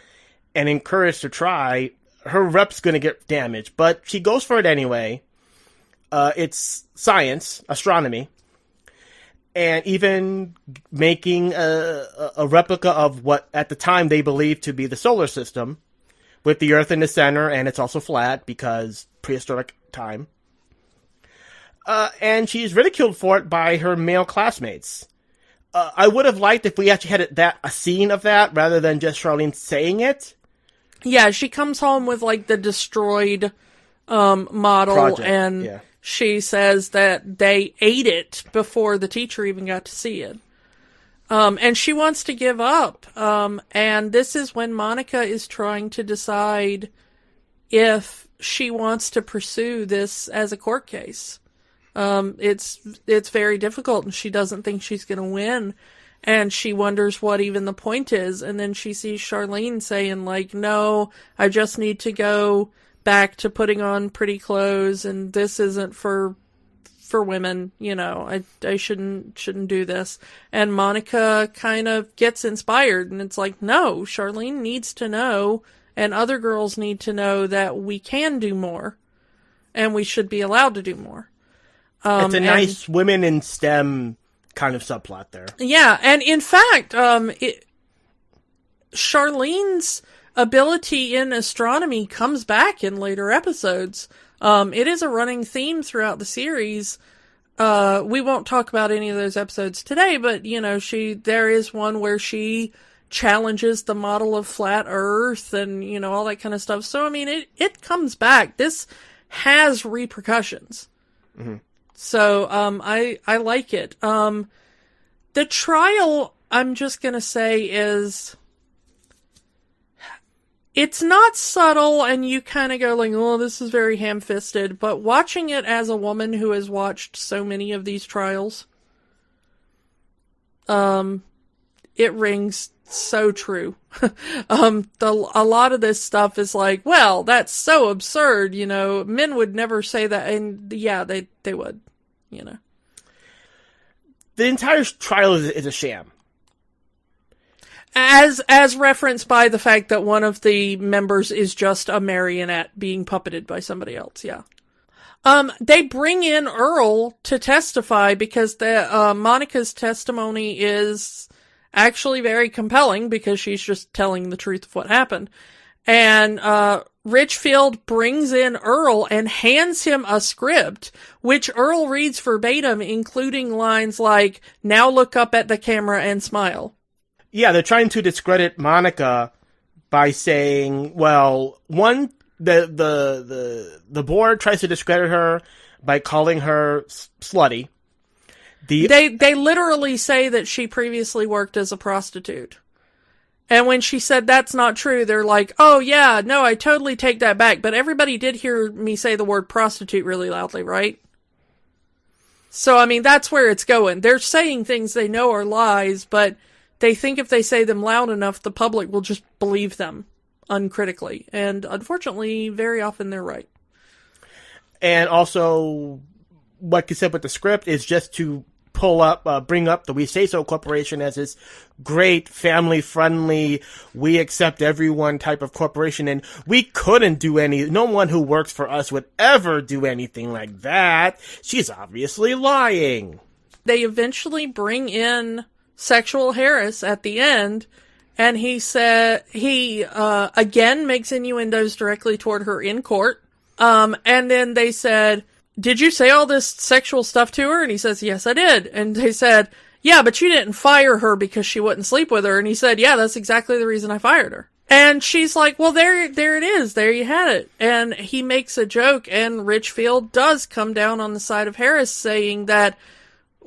and encouraged to try, her rep's going to get damaged. But she goes for it anyway. It's science, astronomy, and even making a replica of what at the time they believed to be the solar system, with the Earth in the center, and it's also flat because prehistoric time. And she's ridiculed for it by her male classmates. I would have liked if we actually had a scene of that rather than just Charlene saying it. Yeah, she comes home with like the destroyed model Project, and yeah. she says that they ate it before the teacher even got to see it. And she wants to give up. And this is when Monica is trying to decide if she wants to pursue this as a court case. It's very difficult and she doesn't think she's going to win. And she wonders what even the point is. And then she sees Charlene saying like, no, I just need to go back to putting on pretty clothes and this isn't for women, you know, I shouldn't do this. And Monica kind of gets inspired and it's like, no, Charlene needs to know and other girls need to know that we can do more and we should be allowed to do more. It's a nice women in STEM kind of subplot there. Yeah, and in fact, Charlene's ability in astronomy comes back in later episodes. It is a running theme throughout the series. We won't talk about any of those episodes today, but you know, there is one where she challenges the model of flat Earth and you know all that kind of stuff. So I mean, it comes back. This has repercussions. Mm-hmm. So I like it. The trial, I'm just gonna say, is it's not subtle, and you kind of go like, oh, this is very ham-fisted, but watching it as a woman who has watched so many of these trials, it rings so true. A lot of this stuff is like, well, that's so absurd, you know, men would never say that, and yeah, they would, you know. The entire trial is a sham. As referenced by the fact that one of the members is just a marionette being puppeted by somebody else, yeah. They bring in Earl to testify because Monica's testimony is actually very compelling because she's just telling the truth of what happened. And Richfield brings in Earl and hands him a script, which Earl reads verbatim, including lines like, now look up at the camera and smile. Yeah, they're trying to discredit Monica by saying, well, one, the board tries to discredit her by calling her slutty. They literally say that she previously worked as a prostitute. And when she said that's not true, they're like, oh yeah, no, I totally take that back. But everybody did hear me say the word prostitute really loudly, right? So, I mean, that's where it's going. They're saying things they know are lies, but they think if they say them loud enough, the public will just believe them uncritically. And unfortunately, very often they're right. And also, what you said with the script is just to bring up the We Say So Corporation as this great, family-friendly, we accept everyone type of corporation. And we couldn't do no one who works for us would ever do anything like that. She's obviously lying. They eventually bring in Sexual Harris at the end, and he said he again makes innuendos directly toward her in court. And then they said, did you say all this sexual stuff to her? And he says, yes, I did. And they said, yeah, but you didn't fire her because she wouldn't sleep with her. And he said, yeah, that's exactly the reason I fired her. And she's like, well, there it is. There you had it. And he makes a joke, and Richfield does come down on the side of Harris, saying that,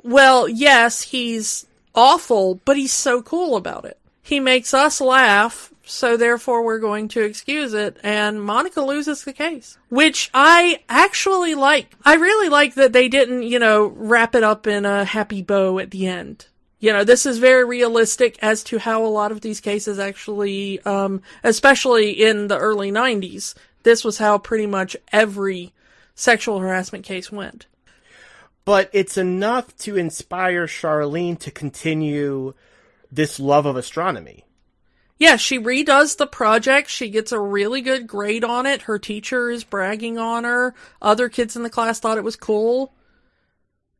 well, yes, he's awful, but he's so cool about it. He makes us laugh, so therefore we're going to excuse it, and Monica loses the case. Which I actually like. I really like that they didn't, wrap it up in a happy bow at the end. This is very realistic as to how a lot of these cases actually, especially in the early 90s, this was how pretty much every sexual harassment case went. But it's enough to inspire Charlene to continue this love of astronomy. Yeah, she redoes the project. She gets a really good grade on it. Her teacher is bragging on her. Other kids in the class thought it was cool.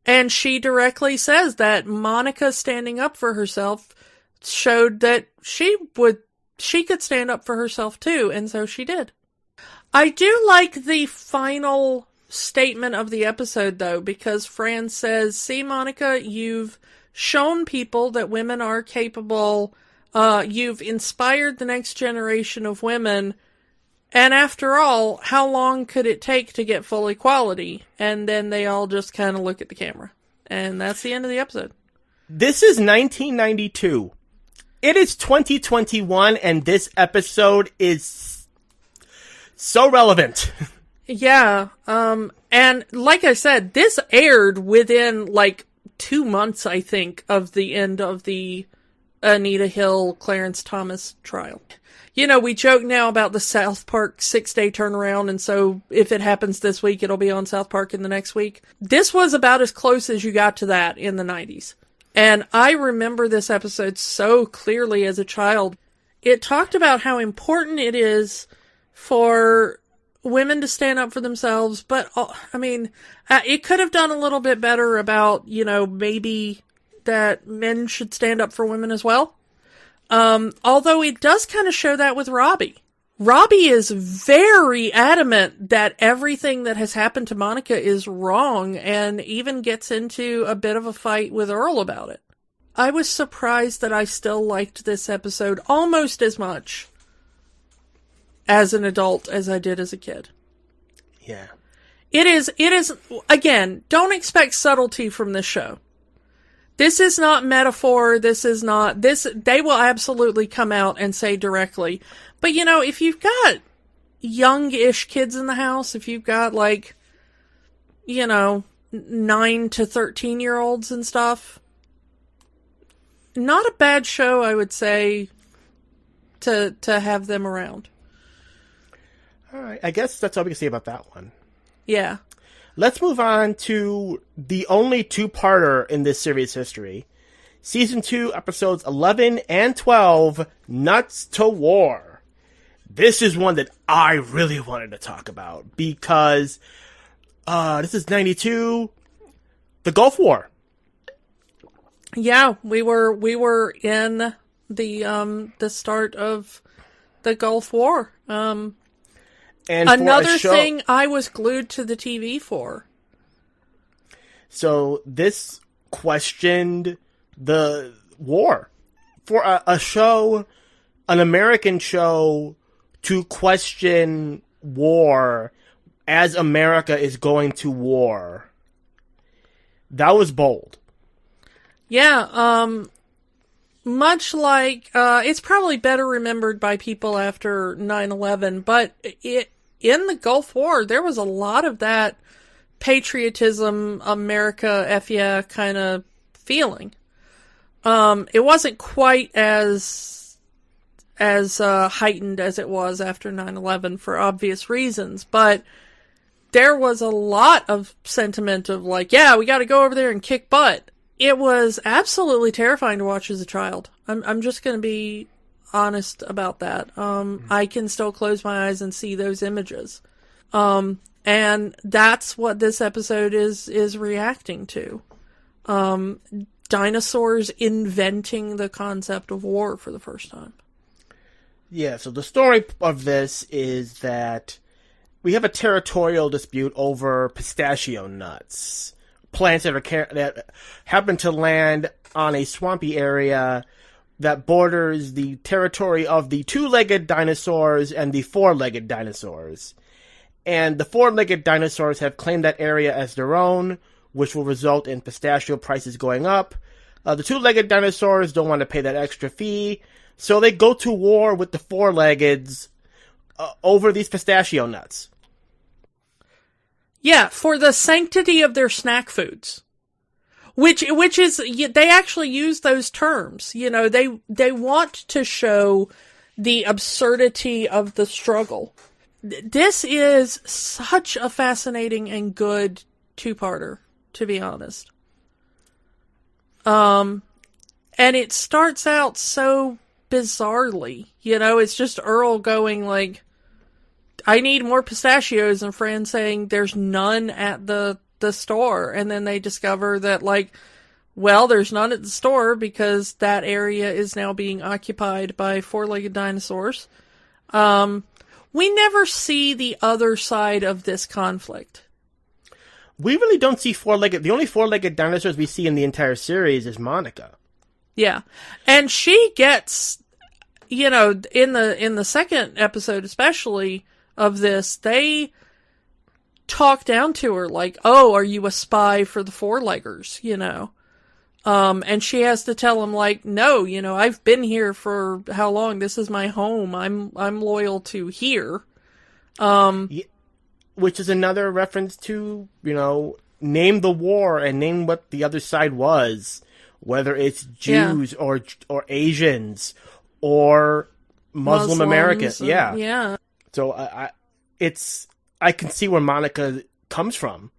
And she directly says that Monica standing up for herself showed that she could stand up for herself too, and so she did. I do like the final statement of the episode, though, because Fran says, see, Monica, you've shown people that women are capable. You've inspired the next generation of women. And after all, how long could it take to get full equality? And then they all just kind of look at the camera. And that's the end of the episode. This is 1992. It is 2021, and this episode is so relevant. Yeah. And like I said, this aired within, 2 months, I think, of the end of the Anita Hill, Clarence Thomas trial. You know, we joke now about the South Park 6-day turnaround, and so if it happens this week, it'll be on South Park in the next week. This was about as close as you got to that in the 90s. And I remember this episode so clearly as a child. It talked about how important it is for women to stand up for themselves, but, it could have done a little bit better about, maybe that men should stand up for women as well. Although it does kind of show that with Robbie. Robbie is very adamant that everything that has happened to Monica is wrong, and even gets into a bit of a fight with Earl about it. I was surprised that I still liked this episode almost as much as an adult as I did as a kid. Yeah. It is, again, don't expect subtlety from this show. This is not metaphor, they will absolutely come out and say directly. But, if you've got young-ish kids in the house, if you've got, 9 to 13-year-olds and stuff, not a bad show, I would say, to have them around. All right, I guess that's all we can say about that one. Yeah. Let's move on to the only two-parter in this series' history. Season 2, episodes 11 and 12, Nuts to War. This is one that I really wanted to talk about because this is 92, the Gulf War. Yeah, we were in the start of the Gulf War. And another thing I was glued to the TV for. So this questioned the war. For a show, an American show, to question war as America is going to war. That was bold. Yeah, much like, it's probably better remembered by people after 9/11, but in the Gulf War, there was a lot of that patriotism, America, F yeah, kind of feeling. It wasn't quite as heightened as it was after 9/11 for obvious reasons, but there was a lot of sentiment of yeah, we gotta go over there and kick butt. It was absolutely terrifying to watch as a child. I'm just gonna be honest about that. I can still close my eyes and see those images. And that's what this episode is reacting to. Dinosaurs inventing the concept of war for the first time. Yeah, so the story of this is that we have a territorial dispute over pistachio nuts. Plants that happen to land on a swampy area that borders the territory of the two-legged dinosaurs and the four-legged dinosaurs. And the four-legged dinosaurs have claimed that area as their own, which will result in pistachio prices going up. The two-legged dinosaurs don't want to pay that extra fee, so they go to war with the four-leggeds over these pistachio nuts. Yeah, for the sanctity of their snack foods. Which is, they actually use those terms. They want to show the absurdity of the struggle. This is such a fascinating and good two-parter, to be honest. And it starts out so bizarrely. It's just Earl going I need more pistachios, and Fran saying there's none at the store, and then they discover that there's none at the store because that area is now being occupied by four-legged dinosaurs. We never see the other side of this conflict. We really don't see four-legged. The only four-legged dinosaurs we see in the entire series is Monica. Yeah. And she gets, in the second episode especially of this, they talk down to her like, oh, are you a spy for the four-leggers, And she has to tell him like, no, I've been here for how long? This is my home. I'm loyal to here. Which is another reference to, name the war and name what the other side was, whether it's Jews or Asians or Muslim Americans. Yeah. Yeah. So I can see where Monica comes from.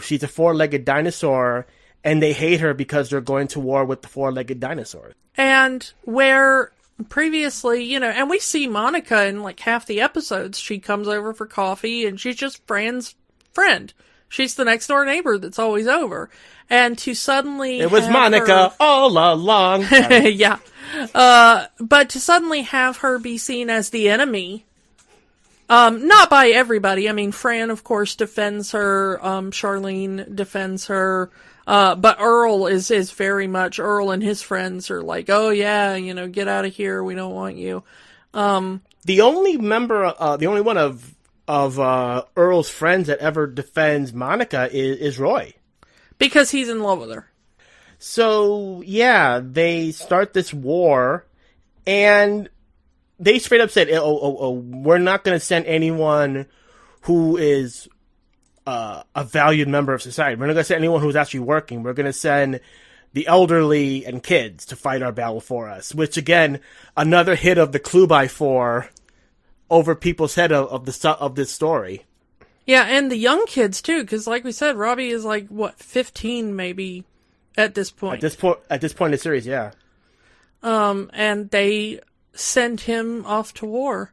She's a four-legged dinosaur and they hate her because they're going to war with the four-legged dinosaurs. And where previously, and we see Monica in like half the episodes. She comes over for coffee and she's just Fran's friend. She's the next door neighbor that's always over. And to suddenly it was Monica all along. Yeah. But to suddenly have her be seen as the enemy, not by everybody. I mean, Fran, of course, defends her. Charlene defends her. But Earl is very much, Earl and his friends are like, oh yeah, get out of here, we don't want you. The only one of Earl's friends that ever defends Monica is Roy. Because he's in love with her. So, yeah, they start this war, and they straight up said, we're not going to send anyone who is a valued member of society. We're not going to send anyone who's actually working. We're going to send the elderly and kids to fight our battle for us. Which, again, another hit of the clue by four over people's head of this story. Yeah, and the young kids, too, because like we said, Robbie is 15 maybe at this point. At this point in the series, yeah. And they send him off to war.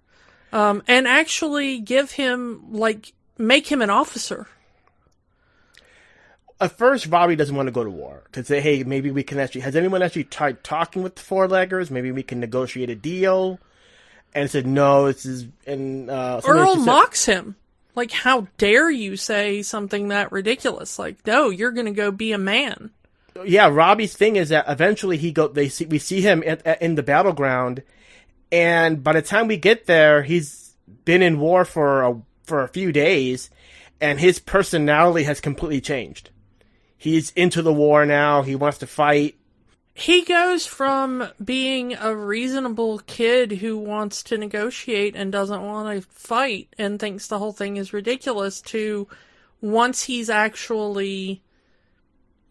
And actually give him, make him an officer. At first, Robbie doesn't want to go to war. To say, hey, maybe we can has anyone actually tried talking with the four-leggers? Maybe we can negotiate a deal. And said, no, this is... And Earl mocks him. How dare you say something that ridiculous? No, you're going to go be a man. Yeah, Robbie's thing is that eventually we see him in the battleground, and by the time we get there, he's been in war for a few days, and his personality has completely changed. He's into the war now. He wants to fight. He goes from being a reasonable kid who wants to negotiate and doesn't want to fight and thinks the whole thing is ridiculous to once he's actually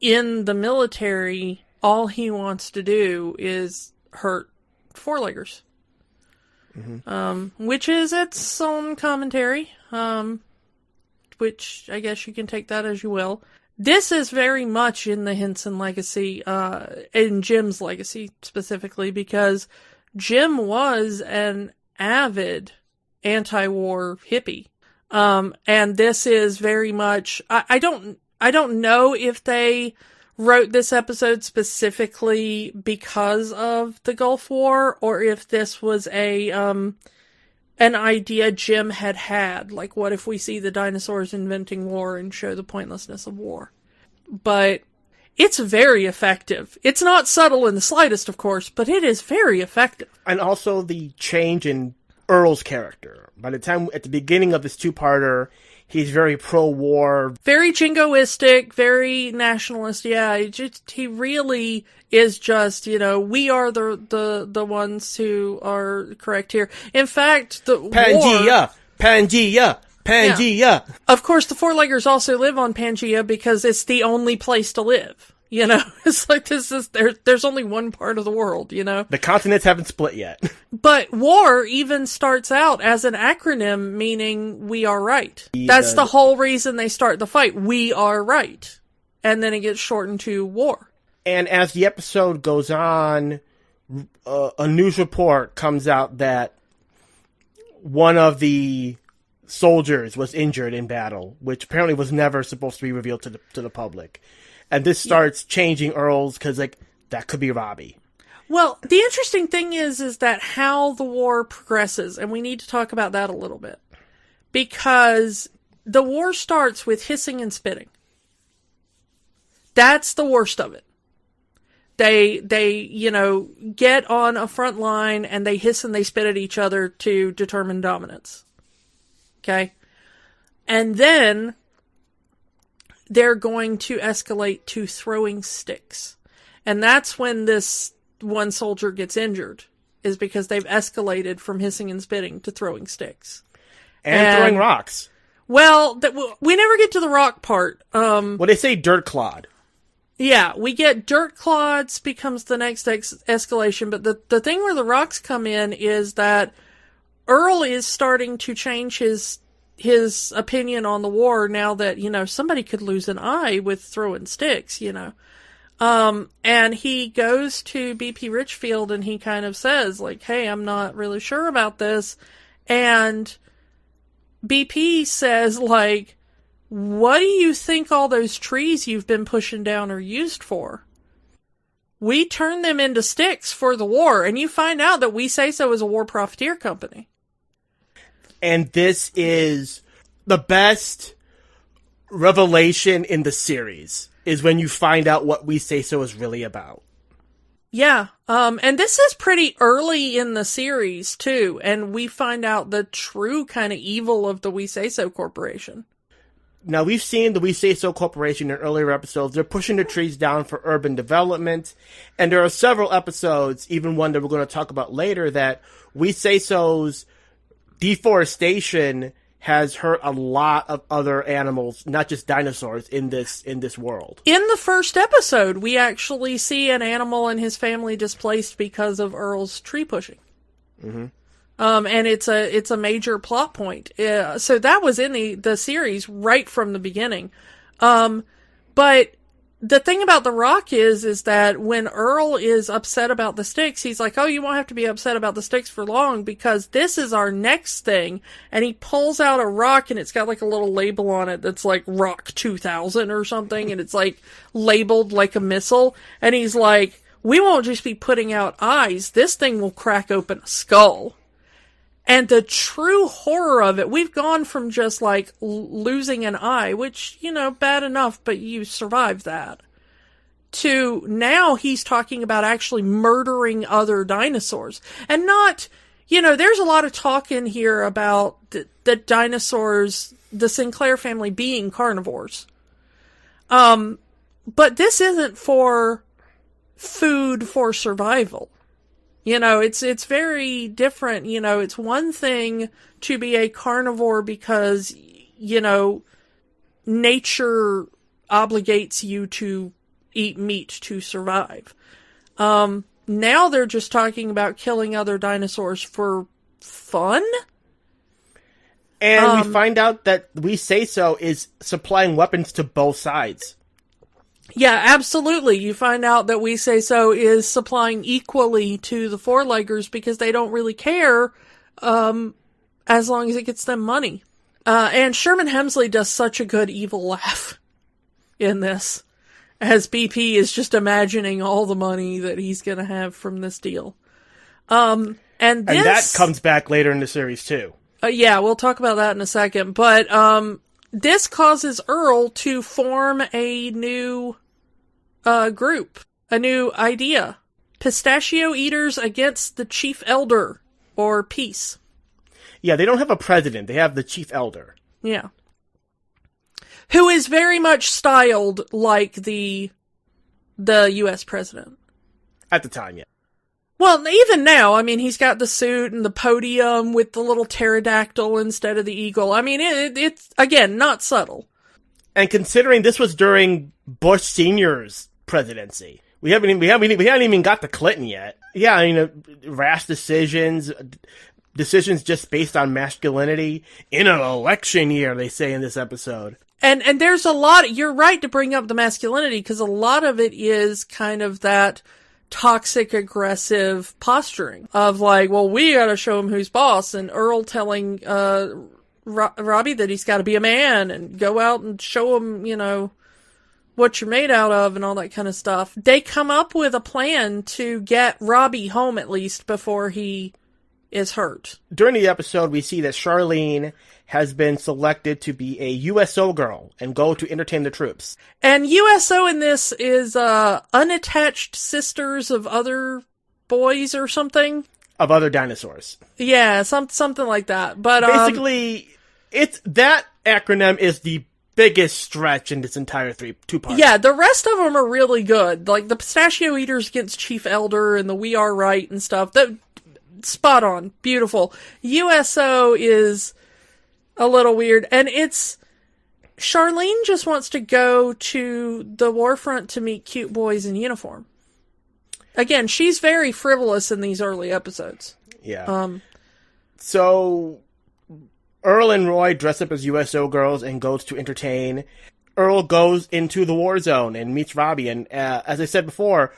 in the military, all he wants to do is hurt four-leggers. Mm-hmm. Which is its own commentary, which I guess you can take that as you will. This is very much in the Henson legacy, in Jim's legacy specifically, because Jim was an avid anti-war hippie. And this is very much, I don't know if they wrote this episode specifically because of the Gulf War, or if this was an idea Jim had. What if we see the dinosaurs inventing war and show the pointlessness of war? But it's very effective. It's not subtle in the slightest, of course, but it is very effective. And also the change in Earl's character. By the time, at the beginning of this two-parter, he's very pro-war. Very jingoistic, very nationalist, yeah. He really is just, we are the ones who are correct here. In fact, the Pangea! Yeah. Of course, the four-leggers also live on Pangea because it's the only place to live. It's there's only one part of the world, The continents haven't split yet. But war even starts out as an acronym meaning we are right. That's the whole reason they start the fight. We are right. And then it gets shortened to war. And as the episode goes on, a news report comes out that one of the soldiers was injured in battle, which apparently was never supposed to be revealed to the public. And this starts changing Earl's, because, that could be Robbie. Well, the interesting thing is that how the war progresses, and we need to talk about that a little bit. Because the war starts with hissing and spitting. That's the worst of it. They, get on a front line and they hiss and they spit at each other to determine dominance. Okay? And then they're going to escalate to throwing sticks. And that's when this one soldier gets injured, is because they've escalated from hissing and spitting to throwing sticks. And throwing rocks. Well, we never get to the rock part. Well, they say dirt clod. Yeah, we get dirt clods becomes the next escalation, but the thing where the rocks come in is that Earl is starting to change his opinion on the war now that, somebody could lose an eye with throwing sticks, and he goes to BP Richfield and he kind of says, like, hey, I'm not really sure about this, and BP says, like, what do you think all those trees you've been pushing down are used for? We turn them into sticks for the war, and you find out that We Say So is a war profiteer company. And this is the best revelation in the series, is when you find out what We Say So is really about. Yeah, and this is pretty early in the series, too, and we find out the true kind of evil of the We Say So Corporation. Now, we've seen the We Say So Corporation in earlier episodes. They're pushing the trees down for urban development. And there are several episodes, even one that we're going to talk about later, that We Say So's deforestation has hurt a lot of other animals, not just dinosaurs, in this world. In the first episode, we actually see an animal and his family displaced because of Earl's tree pushing. Mm-hmm. And it's a major plot point. So that was in the series right from the beginning. But the thing about the rock is that when Earl is upset about the sticks, he's like, oh, you won't have to be upset about the sticks for long because this is our next thing. And he pulls out a rock and it's got like a little label on it that's like Rock 2000 or something. And it's like labeled like a missile. And he's like, we won't just be putting out eyes. This thing will crack open a skull. And the true horror of it, we've gone from just like losing an eye, which, bad enough, but you survived that, to now he's talking about actually murdering other dinosaurs. And not, there's a lot of talk in here about the dinosaurs, the Sinclair family being carnivores. But this isn't for food for survival. It's very different. It's one thing to be a carnivore because, nature obligates you to eat meat to survive. Now they're just talking about killing other dinosaurs for fun. And we find out that We Say So is supplying weapons to both sides. Yeah, absolutely. You find out that We Say So is supplying equally to the four-leggers because they don't really care as long as it gets them money. And Sherman Hemsley does such a good evil laugh in this, as BP is just imagining all the money that he's going to have from this deal. And that comes back later in the series, too. Yeah, we'll talk about that in a second. But this causes Earl to form a new group, a new idea. Pistachio Eaters Against the Chief Elder, or Peace. Yeah, they don't have a president. They have the Chief Elder. Yeah. Who is very much styled like the U.S. president. At the time, yeah. Well, even now, I mean, he's got the suit and the podium with the little pterodactyl instead of the eagle. I mean, it's, again, not subtle. And considering this was during Bush Sr.'s presidency, we haven't even got to Clinton yet. Yeah, rash decisions just based on masculinity in an election year, they say in this episode. And there's a lot, you're right to bring up the masculinity, because a lot of it is kind of that toxic, aggressive posturing of like, well, we gotta show him who's boss, and Earl telling Robbie that he's gotta be a man and go out and show him, what you're made out of and all that kind of stuff. They come up with a plan to get Robbie home at least before he is hurt. During the episode, we see that Charlene has been selected to be a USO girl and go to entertain the troops. And USO in this is unattached sisters of other boys or something. Of other dinosaurs. Yeah, something like that. But basically, that acronym is the biggest stretch in this entire two parts. Yeah, the rest of them are really good. Like the Pistachio Eaters against Chief Elder and the We Are Right and stuff. Spot on. Beautiful. USO is a little weird. And Charlene just wants to go to the war front to meet cute boys in uniform. Again, she's very frivolous in these early episodes. Yeah. So Earl and Roy dress up as USO girls and goes to entertain. Earl goes into the war zone and meets Robbie. And as I said before,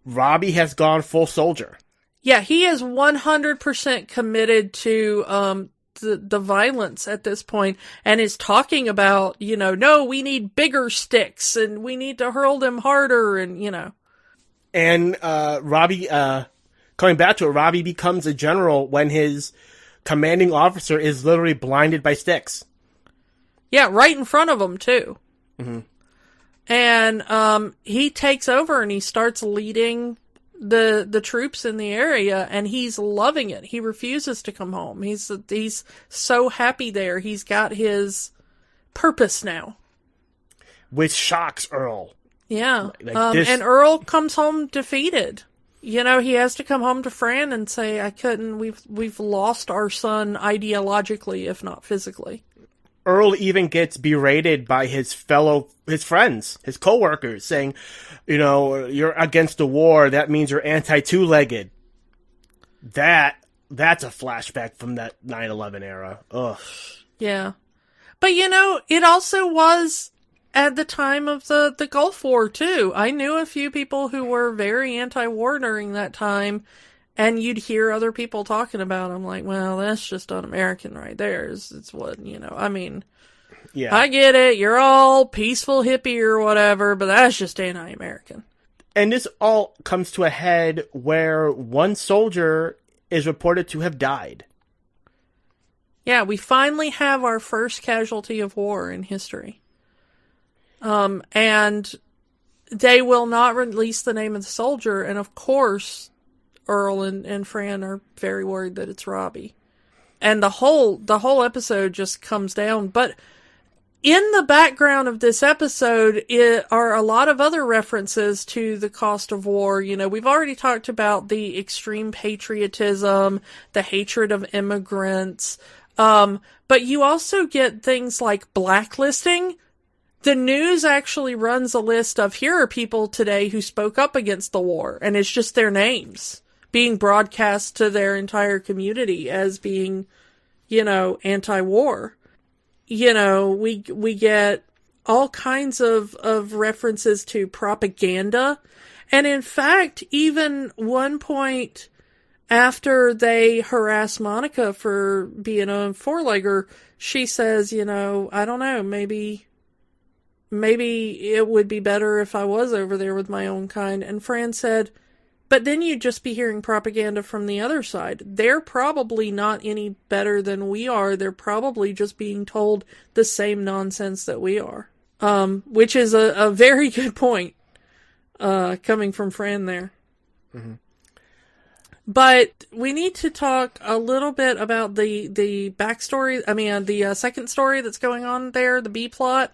Robbie has gone full soldier. Yeah, he is 100% committed to the violence at this point, and is talking about, no, we need bigger sticks, and we need to hurl them harder, and. And Robbie, coming back to it, Robbie becomes a general when his commanding officer is literally blinded by sticks. Yeah, right in front of him, too. Mm-hmm. And he takes over, and he starts leading the troops in the area, and he's loving it. He refuses to come home. He's so happy there. He's got his purpose now. Which shocks Earl. Yeah. And Earl comes home defeated. He has to come home to Fran and say, I couldn't, we've lost our son ideologically, if not physically. Earl even gets berated by his friends, his co-workers, saying, you're against the war, that means you're anti-two-legged. That's a flashback from that 9/11 era. Ugh. Yeah. But, it also was at the time of the Gulf War, too. I knew a few people who were very anti-war during that time, and you'd hear other people talking about them like, well, that's just un-American right there. It's what, I mean, yeah. I get it. You're all peaceful hippie or whatever, but that's just anti-American. And this all comes to a head where one soldier is reported to have died. Yeah, we finally have our first casualty of war in history. And they will not release the name of the soldier, and of course, Earl and Fran are very worried that it's Robbie. And the whole episode just comes down. But in the background of this episode are a lot of other references to the cost of war. We've already talked about the extreme patriotism, the hatred of immigrants. But you also get things like blacklisting. The news actually runs a list of, here are people today who spoke up against the war, and it's just their names being broadcast to their entire community as being, anti-war. We get all kinds of references to propaganda. And in fact, even one point after they harass Monica for being a four-legger, she says, I don't know, maybe it would be better if I was over there with my own kind. And Fran said, but then you'd just be hearing propaganda from the other side. They're probably not any better than we are. They're probably just being told the same nonsense that we are. Which is a very good point, coming from Fran there. Mm-hmm. But we need to talk a little bit about the backstory. I mean, the second story that's going on there, the B plot.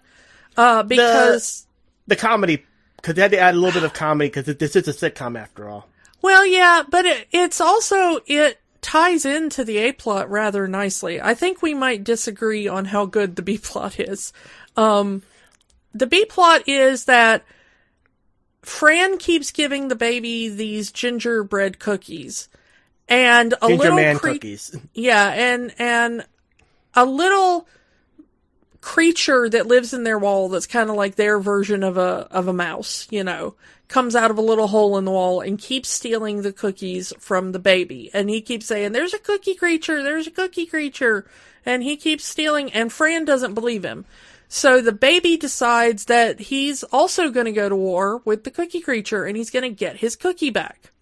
Because the comedy, because they had to add a little bit of comedy, because this is a sitcom after all. Well, yeah, but it's also, it ties into the A plot rather nicely. I think we might disagree on how good the B plot is. The B plot is that Fran keeps giving the baby these gingerbread cookies, and a Ginger little man cookies. Yeah, and a little creature that lives in their wall that's kind of like their version of a mouse, comes out of a little hole in the wall and keeps stealing the cookies from the baby. And he keeps saying, there's a cookie creature, there's a cookie creature. And he keeps stealing, and Fran doesn't believe him. So the baby decides that he's also going to go to war with the cookie creature, and he's going to get his cookie back.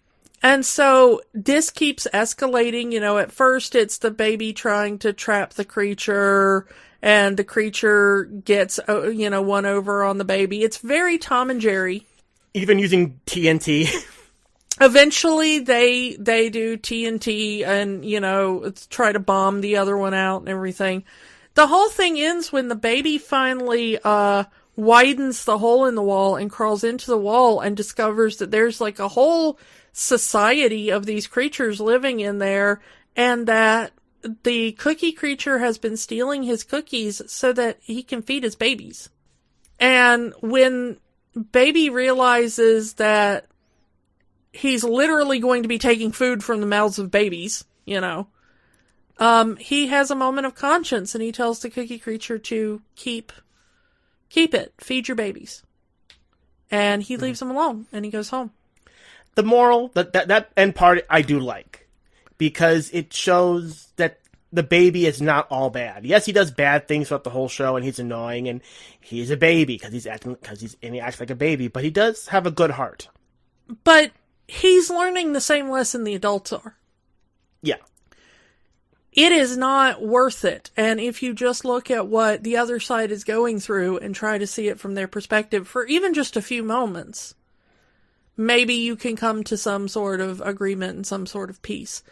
And so this keeps escalating. At first it's the baby trying to trap the creature, and the creature gets, one over on the baby. It's very Tom and Jerry. Even using TNT. Eventually they do TNT and, try to bomb the other one out and everything. The whole thing ends when the baby finally, widens the hole in the wall and crawls into the wall and discovers that there's like a whole society of these creatures living in there, and that the cookie creature has been stealing his cookies so that he can feed his babies. And when baby realizes that he's literally going to be taking food from the mouths of babies, he has a moment of conscience, and he tells the cookie creature to keep it, feed your babies. And he leaves them alone, and he goes home. The moral, that end part I do like, because it shows that the baby is not all bad. Yes, he does bad things throughout the whole show, and he's annoying, and he's a baby and he acts like a baby, but he does have a good heart. But he's learning the same lesson the adults are. Yeah. It is not worth it. And if you just look at what the other side is going through and try to see it from their perspective for even just a few moments, maybe you can come to some sort of agreement and some sort of peace.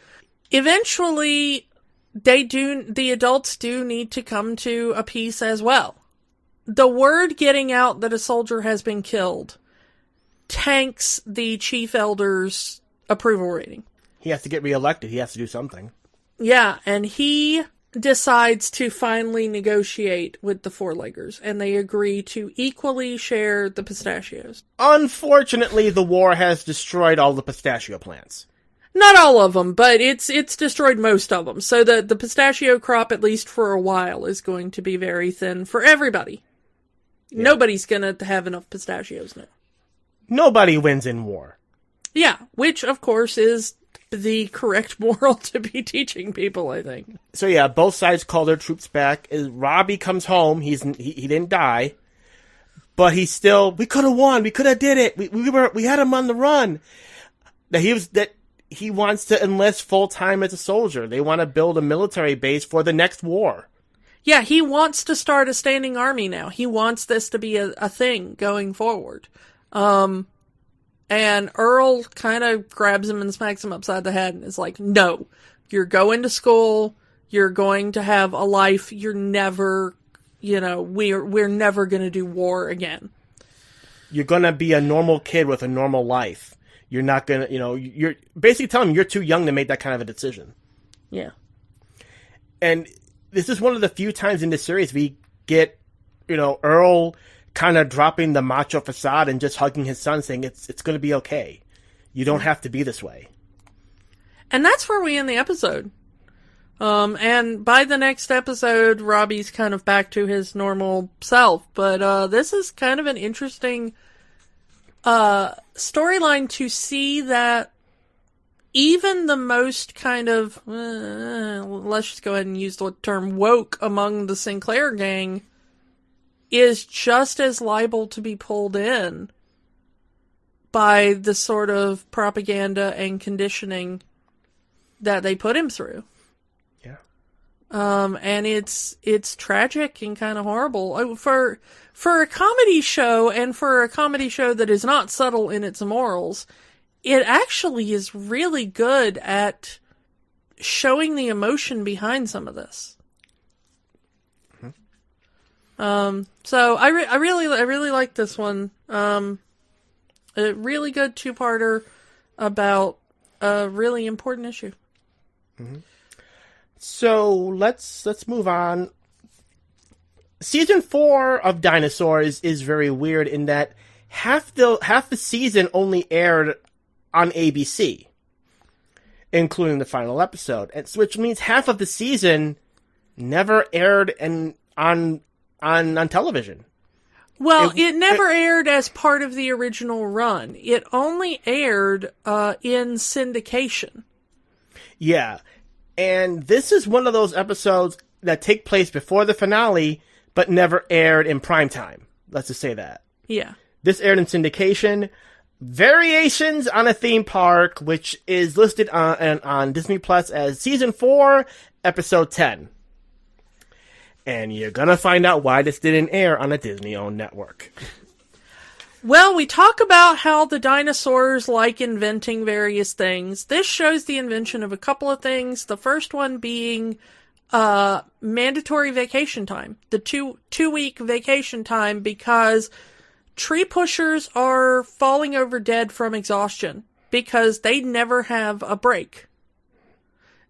Eventually, the adults do need to come to a peace as well. The word getting out that a soldier has been killed tanks the chief elder's approval rating. He has to get reelected. He has to do something. Yeah, and he decides to finally negotiate with the four-leggers, and they agree to equally share the pistachios. Unfortunately, the war has destroyed all the pistachio plants. Not all of them, but it's destroyed most of them. So the pistachio crop, at least for a while, is going to be very thin for everybody. Yeah. Nobody's going to have enough pistachios now. Nobody wins in war. Yeah, which, of course, is the correct moral to be teaching people, I think. So yeah, both sides call their troops back. Robbie comes home. He didn't die, but he's still. We could have won. We could have did it. We had him on the run. That he wants to enlist full time as a soldier. They want to build a military base for the next war. Yeah, he wants to start a standing army now. He wants this to be a thing going forward. And Earl kind of grabs him and smacks him upside the head and is like, no, you're going to school. You're going to have a life. You're never, we're never going to do war again. You're going to be a normal kid with a normal life. You're not going to, you're basically telling him you're too young to make that kind of a decision. Yeah. And this is one of the few times in this series we get, Earl kind of dropping the macho facade and just hugging his son, saying it's going to be okay. You don't have to be this way. And that's where we end the episode. And by the next episode, Robbie's kind of back to his normal self. But this is kind of an interesting storyline to see that even the most kind of, let's just go ahead and use the term woke among the Sinclair gang is just as liable to be pulled in by the sort of propaganda and conditioning that they put him through. Yeah. And it's tragic and kind of horrible. For a comedy show, and for a comedy show that is not subtle in its morals, it actually is really good at showing the emotion behind some of this. So I really like this one. A really good two-parter about a really important issue. Mm-hmm. So let's move on. Season 4 of Dinosaurs is very weird in that half the season only aired on ABC, including the final episode, which means half of the season never aired on television. Well, it never aired as part of the original run. It only aired in syndication. Yeah. And this is one of those episodes that take place before the finale, but never aired in primetime. Let's just say that. Yeah. This aired in syndication. Variations on a Theme Park, which is listed on Disney Plus as Season 4, Episode 10. And you're gonna find out why this didn't air on a Disney-owned network. Well, we talk about how the dinosaurs like inventing various things. This shows the invention of a couple of things. The first one being mandatory vacation time. The two-week vacation time, because tree pushers are falling over dead from exhaustion because they never have a break.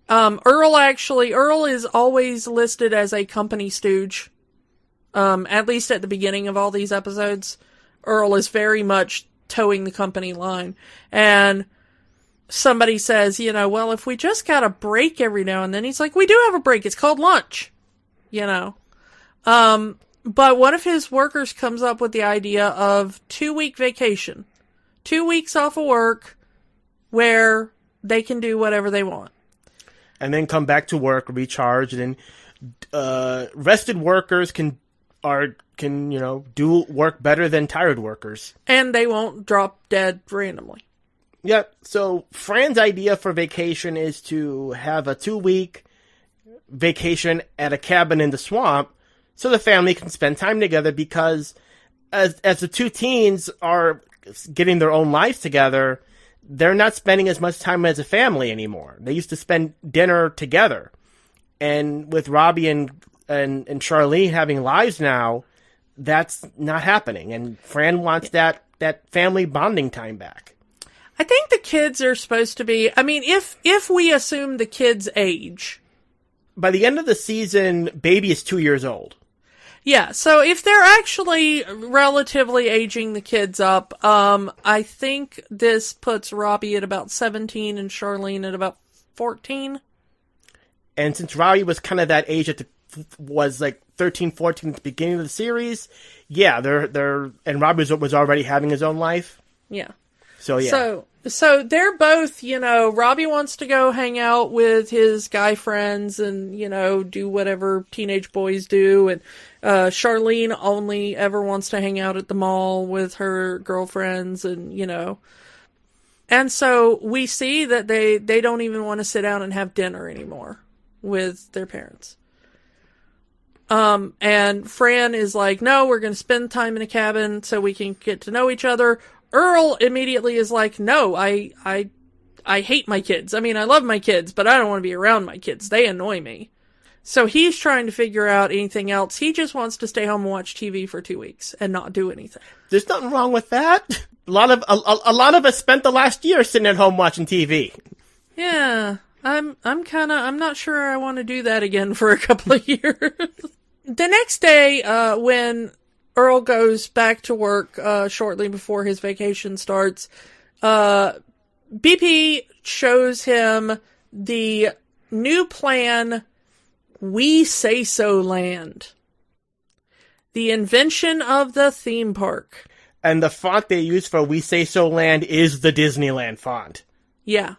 Earl is always listed as a company stooge. At least at the beginning of all these episodes. Earl is very much towing the company line. And somebody says, well, if we just got a break every now and then, he's like, we do have a break. It's called lunch. But one of his workers comes up with the idea of 2-week vacation. 2 weeks off of work where they can do whatever they want. And then come back to work, recharge, and then rested workers can do work better than tired workers. And they won't drop dead randomly. Yep. So Fran's idea for vacation is to have a 2-week vacation at a cabin in the swamp so the family can spend time together, because as the two teens are getting their own lives together, they're not spending as much time as a family anymore. They used to spend dinner together. And with Robbie and Charlene having lives now, that's not happening. And Fran wants that family bonding time back. I think the kids are supposed to be, if we assume the kids' age. By the end of the season, baby is 2 years old. Yeah, so if they're actually relatively aging the kids up, I think this puts Robbie at about 17 and Charlene at about 14. And since Robbie was kind of that age was like 13, 14 at the beginning of the series, yeah, and Robbie was already having his own life. Yeah. So, yeah. So they're both, Robbie wants to go hang out with his guy friends and, do whatever teenage boys do. And Charlene only ever wants to hang out at the mall with her girlfriends and, And so we see that they don't even want to sit down and have dinner anymore with their parents. And Fran is like, no, we're going to spend time in a cabin so we can get to know each other. Earl immediately is like, no, I hate my kids. I love my kids, but I don't want to be around my kids. They annoy me. So he's trying to figure out anything else. He just wants to stay home and watch TV for 2 weeks and not do anything. There's nothing wrong with that. A lot of us spent the last year sitting at home watching TV. Yeah, I'm not sure I want to do that again for a couple of years. The next day, when Earl goes back to work shortly before his vacation starts, BP shows him the new plan, We Say So Land. The invention of the theme park. And the font they use for We Say So Land is the Disneyland font. Yeah.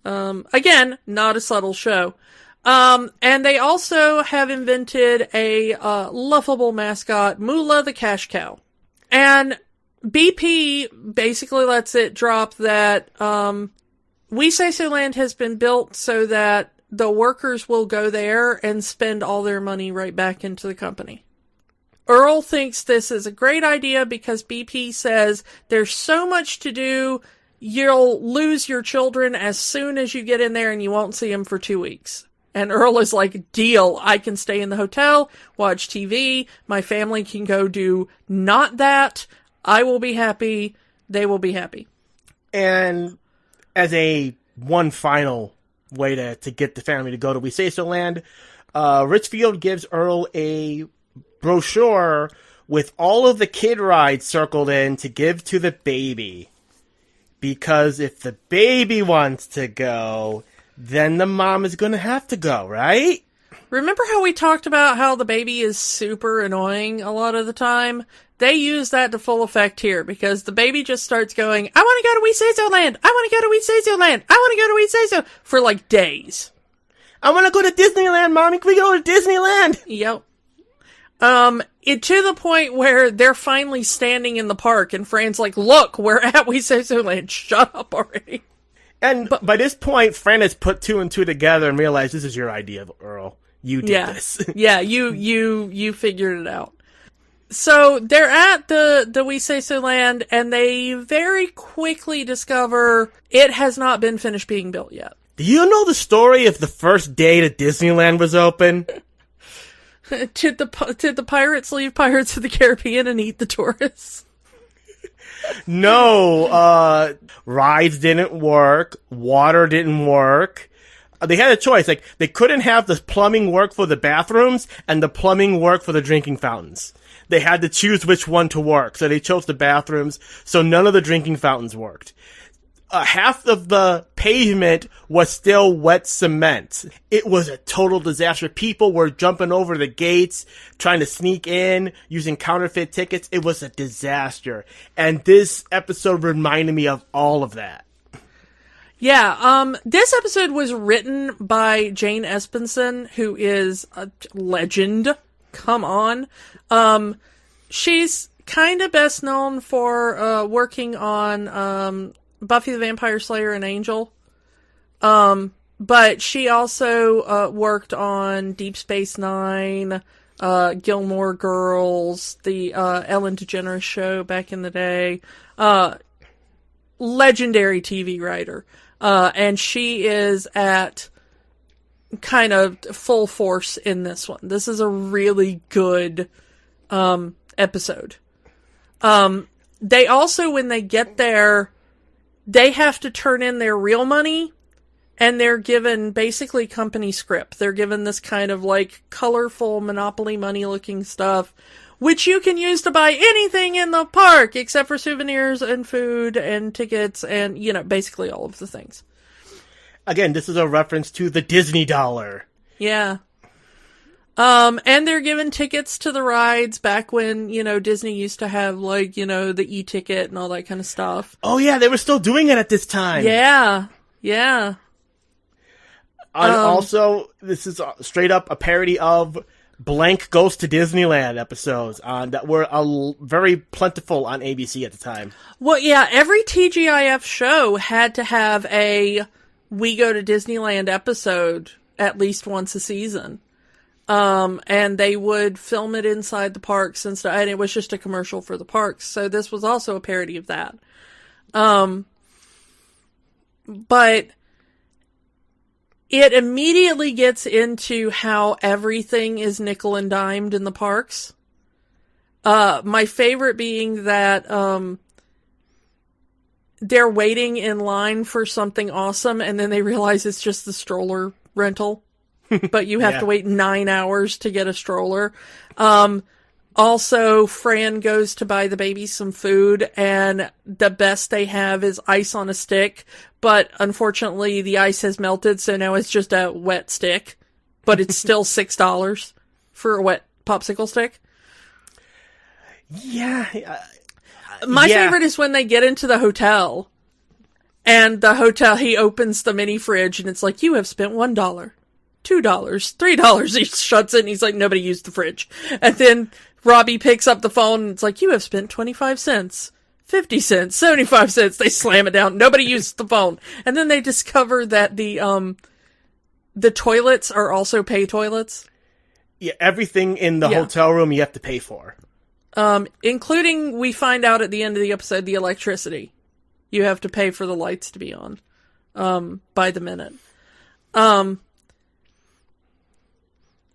Again, not a subtle show. And they also have invented a lovable mascot, Moolah the Cash Cow. And BP basically lets it drop that We Say So Land has been built so that the workers will go there and spend all their money right back into the company. Earl thinks this is a great idea because BP says there's so much to do, you'll lose your children as soon as you get in there and you won't see them for 2 weeks. And Earl is like, deal, I can stay in the hotel, watch TV, my family can go do not that, I will be happy, they will be happy. And as a one final way to get the family to go to We Say So Land, Richfield gives Earl a brochure with all of the kid rides circled in to give to the baby. Because if the baby wants to go, then the mom is going to have to go, right? Remember how we talked about how the baby is super annoying a lot of the time? They use that to full effect here, because the baby just starts going, I want to go to We Say So Land! I want to go to We Say So Land! I want to go to We Say So! For like days. I want to go to Disneyland, Mommy! Can we go to Disneyland? Yep. To the point where they're finally standing in the park, and Fran's like, look, we're at We Say So Land. Shut up already. And by this point, Fran has put two and two together and realized this is your idea, Earl. You did this. Yeah, you figured it out. So they're at the We Say So Land, and they very quickly discover it has not been finished being built yet. Do you know the story of the first day that Disneyland was open? Did the pirates leave Pirates of the Caribbean and eat the tourists? No, rides didn't work, water didn't work. They had a choice, like, they couldn't have the plumbing work for the bathrooms and the plumbing work for the drinking fountains. They had to choose which one to work, so they chose the bathrooms, so none of the drinking fountains worked. Half of the pavement was still wet cement. It was a total disaster. People were jumping over the gates, trying to sneak in, using counterfeit tickets. It was a disaster. And this episode reminded me of all of that. Yeah, this episode was written by Jane Espenson, who is a legend. Come on. She's kind of best known for working on Buffy the Vampire Slayer and Angel. But she also worked on Deep Space Nine, Gilmore Girls, the Ellen DeGeneres show back in the day. Legendary TV writer. And she is at kind of full force in this one. This is a really good episode. They also, when they get there, they have to turn in their real money, and they're given basically company script. They're given this kind of like colorful Monopoly money looking stuff, which you can use to buy anything in the park except for souvenirs and food and tickets and, you know, basically all of the things. Again, this is a reference to the Disney dollar. Yeah. And they're given tickets to the rides back when, you know, Disney used to have, like, you know, the e-ticket and all that kind of stuff. Oh, yeah, they were still doing it at this time. Yeah. Yeah. Also, this is straight up a parody of Blank Goes to Disneyland episodes that were very plentiful on ABC at the time. Well, yeah, every TGIF show had to have a We Go to Disneyland episode at least once a season. And they would film it inside the parks and stuff, and it was just a commercial for the parks. So this was also a parody of that. But it immediately gets into how everything is nickel and dimed in the parks. My favorite being that, they're waiting in line for something awesome, and then they realize it's just the stroller rental. But you have to wait 9 hours to get a stroller. Also, Fran goes to buy the baby some food, and the best they have is ice on a stick. But unfortunately, the ice has melted, so now it's just a wet stick. But it's still $6 for a wet popsicle stick. Yeah. My favorite is when they get into the hotel, and the hotel, he opens the mini fridge, and it's like, you have spent $1, $2, $3. He shuts it, and he's like, nobody used the fridge. And then Robbie picks up the phone, and it's like, you have spent 25 cents, 50 cents, 75 cents. They slam it down. Nobody used the phone. And then they discover that the toilets are also pay toilets. Yeah, everything in the hotel room you have to pay for. Including, we find out at the end of the episode, the electricity. You have to pay for the lights to be on, by the minute.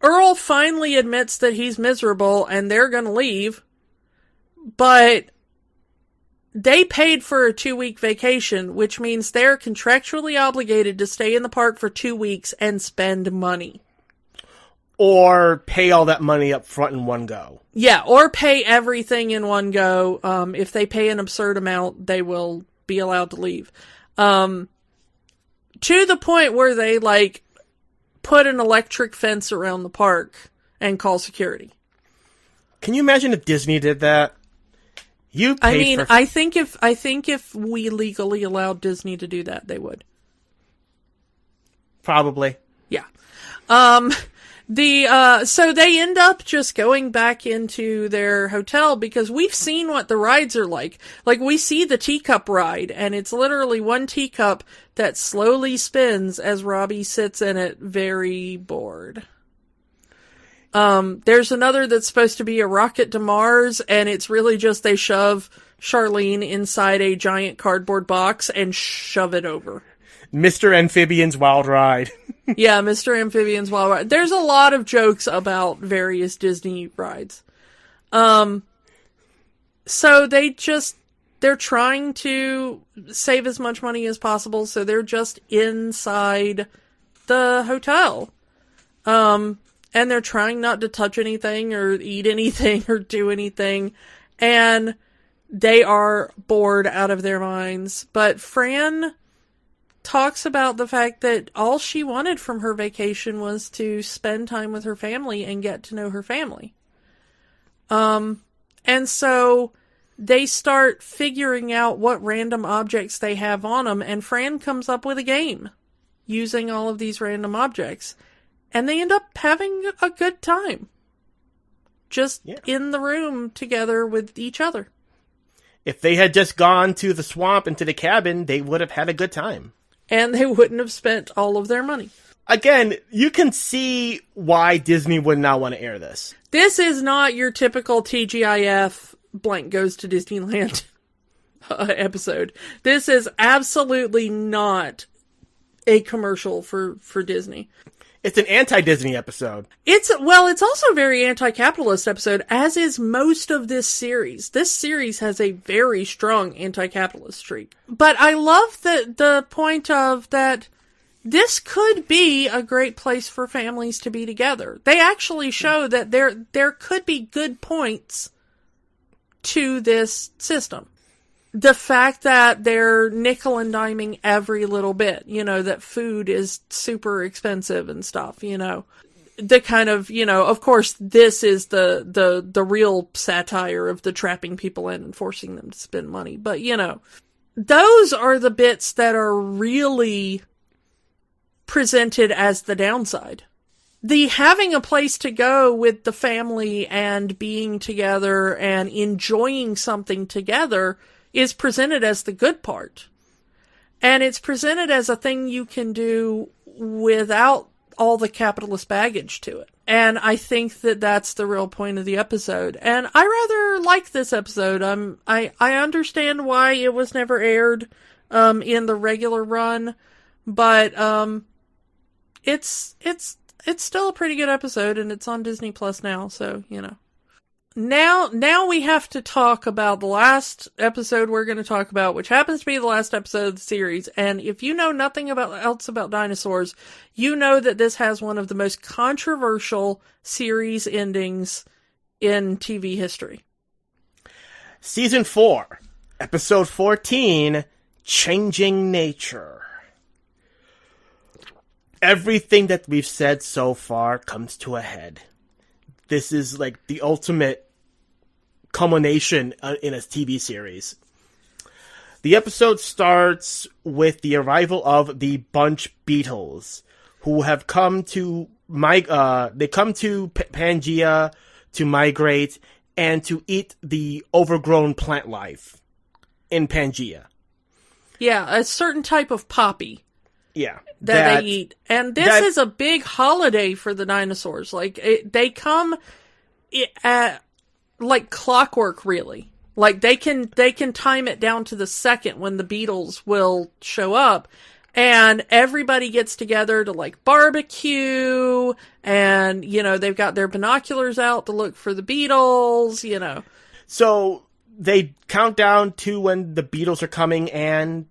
Earl finally admits that he's miserable and they're gonna leave, but they paid for a 2-week vacation, which means they're contractually obligated to stay in the park for 2 weeks and spend money. Or pay all that money up front in one go. Yeah, or pay everything in one go. If they pay an absurd amount, they will be allowed to leave. To the point where they, like, put an electric fence around the park and call security. Can you imagine if Disney did that? I think if we legally allowed Disney to do that, they would. Probably. Yeah. So they end up just going back into their hotel because we've seen what the rides are like. Like, we see the teacup ride, and it's literally one teacup that slowly spins as Robbie sits in it, very bored. There's another that's supposed to be a rocket to Mars, and it's really just they shove Charlene inside a giant cardboard box and shove it over. Mr. Amphibian's Wild Ride. Yeah, Mr. Amphibian's Wild Ride. There's a lot of jokes about various Disney rides. So they're trying to save as much money as possible, so they're just inside the hotel. And they're trying not to touch anything or eat anything or do anything. And they are bored out of their minds. But Fran talks about the fact that all she wanted from her vacation was to spend time with her family and get to know her family. And so they start figuring out what random objects they have on them, and Fran comes up with a game using all of these random objects. And they end up having a good time. Just in the room together with each other. If they had just gone to the swamp and to the cabin, they would have had a good time. And they wouldn't have spent all of their money. Again, you can see why Disney would not want to air this. This is not your typical TGIF blank goes to Disneyland episode. This is absolutely not a commercial for Disney. It's an anti-Disney episode. It's also a very anti-capitalist episode, as is most of this series. This series has a very strong anti-capitalist streak. But I love the point of that this could be a great place for families to be together. They actually show that there could be good points to this system. The fact that they're nickel and diming every little bit, that food is super expensive and stuff, the kind of, of course, this is the real satire of the trapping people in and forcing them to spend money. But, those are the bits that are really presented as the downside. The having a place to go with the family and being together and enjoying something together is presented as the good part. And it's presented as a thing you can do without all the capitalist baggage to it. And I think that that's the real point of the episode. And I rather like this episode. I understand why it was never aired in the regular run, but it's still a pretty good episode, and it's on Disney Plus now, so, Now we have to talk about the last episode we're going to talk about, which happens to be the last episode of the series. And if you know nothing else about dinosaurs, you know that this has one of the most controversial series endings in TV history. Season 4, Episode 14, Changing Nature. Everything that we've said so far comes to a head. This is like the ultimate culmination in a TV series. The episode starts with the arrival of the Bunch Beetles, who have come to Pangea to migrate and to eat the overgrown plant life in Pangea. Yeah, a certain type of poppy. Yeah. That they eat. And this is a big holiday for the dinosaurs. Like, they come at, like, clockwork, really. Like, they can time it down to the second when the beetles will show up. And everybody gets together to, like, barbecue. And, they've got their binoculars out to look for the beetles, So, they count down to when the beetles are coming, and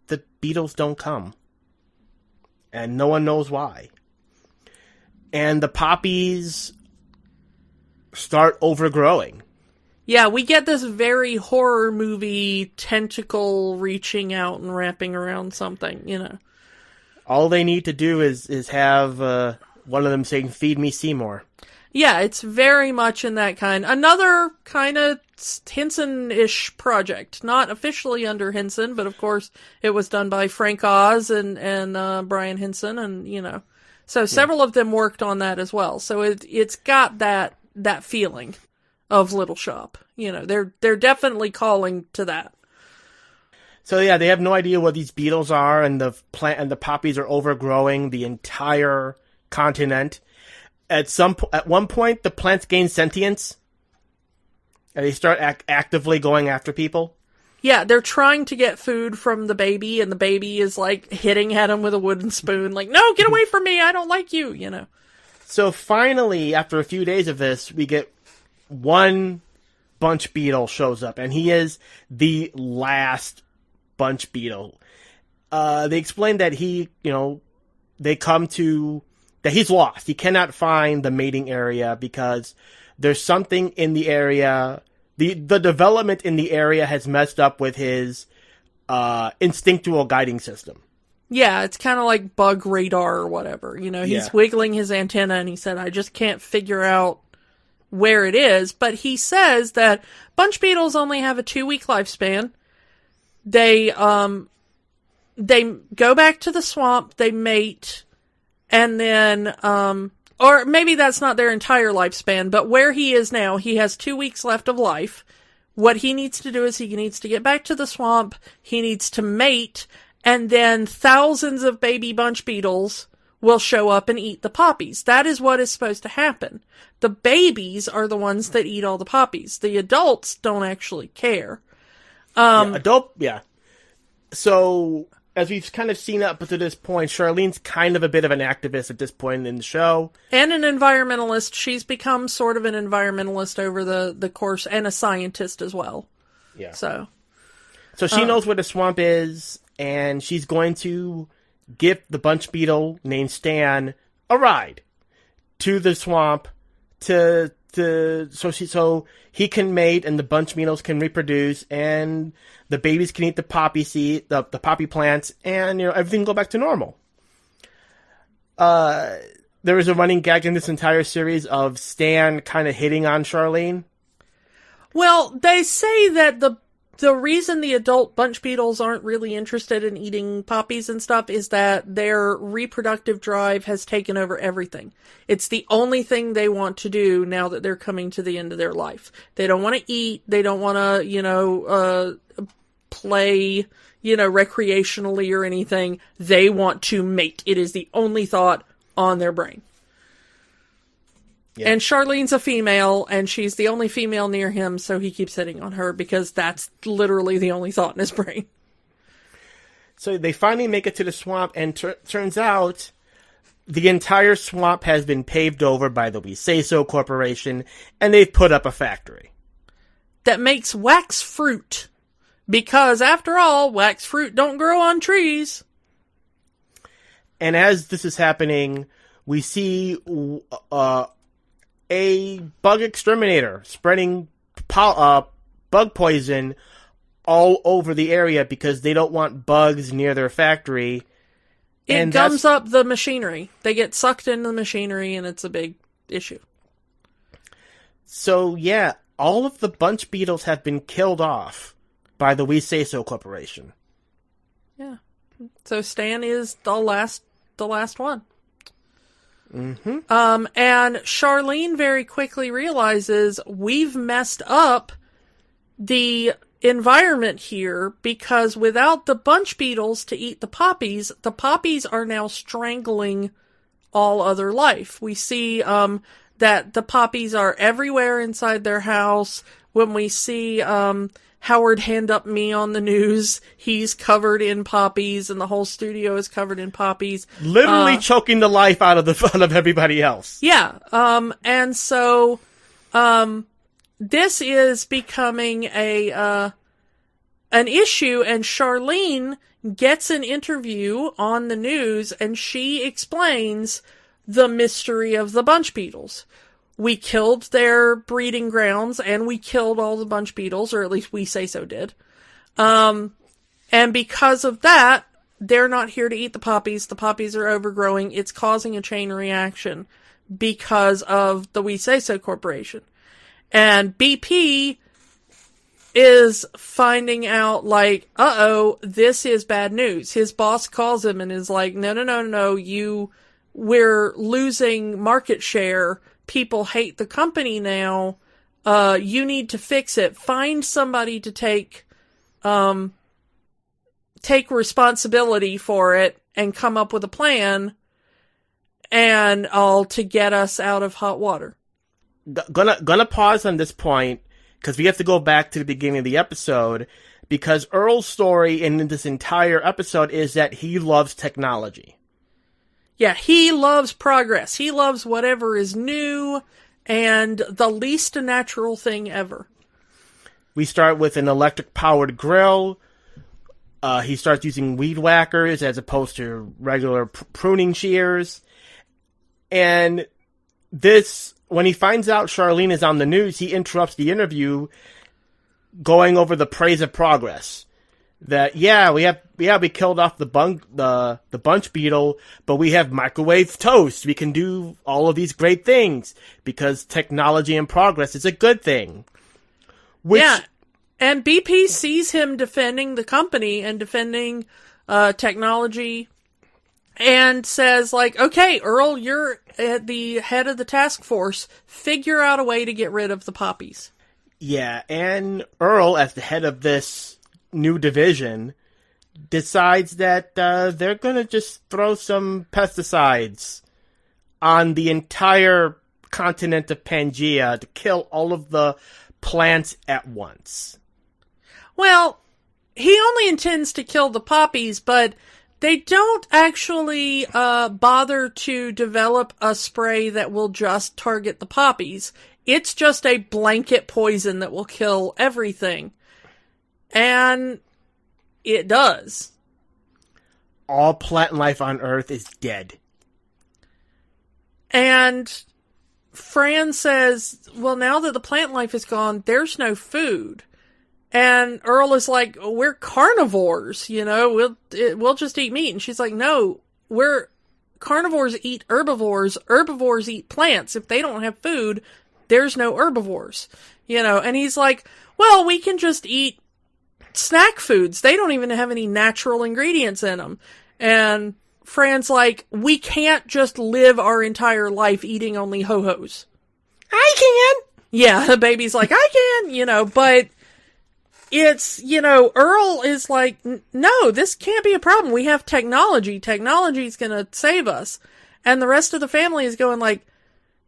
the beetles don't come. And no one knows why. And the poppies start overgrowing. Yeah, we get this very horror movie tentacle reaching out and wrapping around something, All they need to do is have one of them saying, "Feed me Seymour." Yeah, it's very much in that kind. Another kind of Henson-ish project. Not officially under Henson, but of course it was done by Frank Oz and Brian Henson, and, So several of them worked on that as well. So it's got that feeling of Little Shop. They're definitely calling to that. So yeah, they have no idea what these beetles are, and the plant and the poppies are overgrowing the entire continent. At one point, the plants gain sentience, and they start actively going after people. Yeah, they're trying to get food from the baby, and the baby is like hitting at them with a wooden spoon, like, "No, get away from me! I don't like you!" So finally, after a few days of this, we get one bunch beetle shows up, and he is the last bunch beetle. They explain that that he's lost. He cannot find the mating area because there's something in the area. The development in the area has messed up with his instinctual guiding system. Yeah, it's kind of like bug radar or whatever. He's wiggling his antenna, and he said, "I just can't figure out where it is." But he says that bunch beetles only have a 2-week lifespan. They go back to the swamp, they mate, and then, or maybe that's not their entire lifespan, but where he is now, he has 2 weeks left of life. What he needs to do is he needs to get back to the swamp, he needs to mate, and then thousands of baby bunch beetles will show up and eat the poppies. That is what is supposed to happen. The babies are the ones that eat all the poppies. The adults don't actually care. So, as we've kind of seen up to this point, Charlene's kind of a bit of an activist at this point in the show. And an environmentalist. She's become sort of an environmentalist over the course, and a scientist as well. Yeah. So she knows where the swamp is, and she's going to give the bunch beetle named Stan a ride to the swamp so he can mate, and the bunch beetles can reproduce, and the babies can eat the poppy seed, the poppy plants, and everything can go back to normal. There is a running gag in this entire series of Stan kind of hitting on Charlene. Well, they say that the reason the adult bunch beetles aren't really interested in eating poppies and stuff is that their reproductive drive has taken over everything. It's the only thing they want to do now that they're coming to the end of their life. They don't want to eat. They don't want to, play, recreationally or anything. They want to mate. It is the only thought on their brain. Yeah. And Charlene's a female, and she's the only female near him, so he keeps hitting on her because that's literally the only thought in his brain. So they finally make it to the swamp, and turns out the entire swamp has been paved over by the We Say So Corporation, and they've put up a factory that makes wax fruit. Because, after all, wax fruit don't grow on trees. And as this is happening, we see a bug exterminator spreading bug poison all over the area because they don't want bugs near their factory. It gums up the machinery. They get sucked into the machinery, and it's a big issue. So, yeah, all of the bunch beetles have been killed off by the We Say So Corporation. Yeah. So Stan is the last one. Mm-hmm. And Charlene very quickly realizes we've messed up the environment here because without the bunch beetles to eat the poppies are now strangling all other life. We see that the poppies are everywhere inside their house. When we see Howard Hand Up Me on the news, he's covered in poppies, and the whole studio is covered in poppies. Literally choking the life out of everybody else. Yeah. And so this is becoming an issue, and Charlene gets an interview on the news, and she explains the mystery of the bunch beetles. We killed their breeding grounds, and we killed all the bunch beetles, or at least We Say So did. And because of that, they're not here to eat the poppies. The poppies are overgrowing. It's causing a chain reaction because of the We Say So Corporation. And BP is finding out, like, uh-oh, this is bad news. His boss calls him and is like, no, you we're losing market share. People hate the company now. You need to fix it. Find somebody to take responsibility for it and come up with a plan and all to get us out of hot water. Gonna pause on this point because we have to go back to the beginning of the episode, because Earl's story in this entire episode is that he loves technology. Yeah, he loves progress. He loves whatever is new and the least natural thing ever. We start with an electric-powered grill. He starts using weed whackers as opposed to regular pruning shears. And this, when he finds out Charlene is on the news, he interrupts the interview going over the praise of progress. That, we killed off the bunch beetle, but we have microwave toast. We can do all of these great things because technology and progress is a good thing. And BP sees him defending the company and defending technology and says, like, okay, Earl, you're at the head of the task force. Figure out a way to get rid of the poppies. Yeah, and Earl, as the head of this new division, decides that they're going to just throw some pesticides on the entire continent of Pangea to kill all of the plants at once. Well, he only intends to kill the poppies, but they don't actually bother to develop a spray that will just target the poppies. It's just a blanket poison that will kill everything. And it does. All plant life on Earth is dead. And Fran says, well, now that the plant life is gone, there's no food. And Earl is like, we're carnivores, we'll just eat meat. And she's like, no, carnivores eat herbivores. Herbivores eat plants. If they don't have food, there's no herbivores, And he's like, well, we can just eat snack foods. They don't even have any natural ingredients in them. And Fran's like, we can't just live our entire life eating only ho-hos. I can! Yeah, the baby's like, I can, but it's, Earl is like, no, this can't be a problem. We have technology. Technology's gonna save us. And the rest of the family is going like,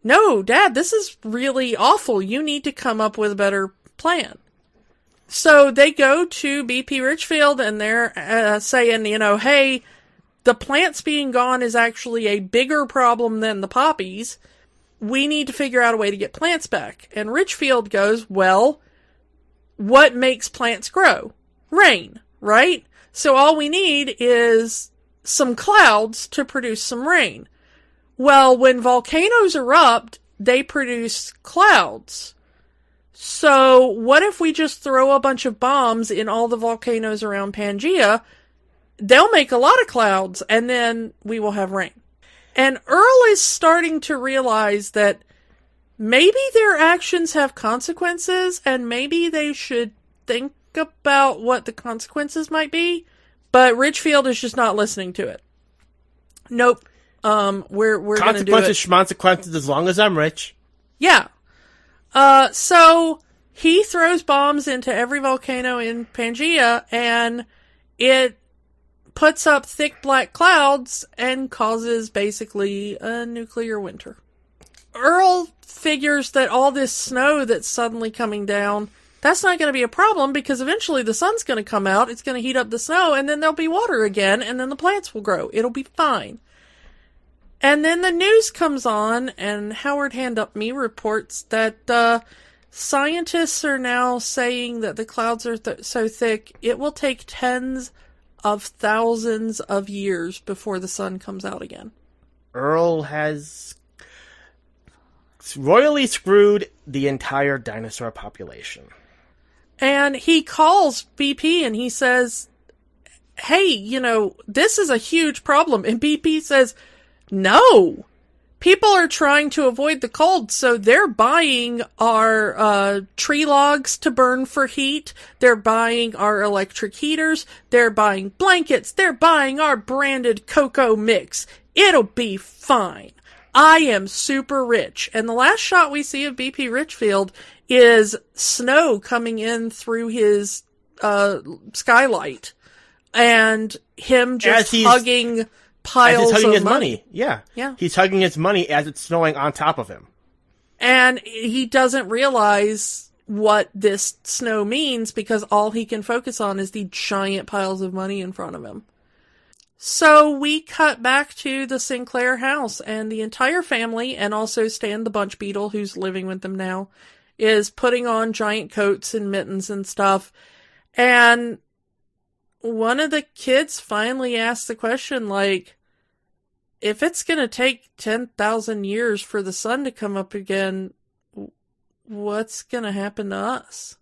no, Dad, this is really awful. You need to come up with a better plan. So they go to BP Richfield and they're saying, hey, the plants being gone is actually a bigger problem than the poppies. We need to figure out a way to get plants back. And Richfield goes, well, what makes plants grow? Rain, right? So all we need is some clouds to produce some rain. Well, when volcanoes erupt, they produce clouds. So what if we just throw a bunch of bombs in all the volcanoes around Pangea? They'll make a lot of clouds, and then we will have rain. And Earl is starting to realize that maybe their actions have consequences, and maybe they should think about what the consequences might be. But Richfield is just not listening to it. Nope. We're going to do it. Consequences, as long as I'm rich. Yeah. So he throws bombs into every volcano in Pangea, and it puts up thick black clouds and causes basically a nuclear winter. Earl figures that all this snow that's suddenly coming down, that's not going to be a problem because eventually the sun's going to come out, it's going to heat up the snow, and then there'll be water again, and then the plants will grow. It'll be fine. And then the news comes on, and Howard Hand-Up-Me reports that scientists are now saying that the clouds are so thick, it will take tens of thousands of years before the sun comes out again. Earl has royally screwed the entire dinosaur population. And he calls BP and he says, hey, this is a huge problem. And BP says, no, people are trying to avoid the cold, so they're buying our tree logs to burn for heat. They're buying our electric heaters. They're buying blankets. They're buying our branded cocoa mix. It'll be fine. I am super rich. And the last shot we see of BP Richfield is snow coming in through his skylight. And him just hugging piles as he's hugging of his money. Yeah. He's hugging his money as it's snowing on top of him. And he doesn't realize what this snow means because all he can focus on is the giant piles of money in front of him. So we cut back to the Sinclair house, and the entire family, and also Stan the Bunch Beetle, who's living with them now, is putting on giant coats and mittens and stuff. And one of the kids finally asks the question, like, if it's going to take 10,000 years for the sun to come up again, what's going to happen to us?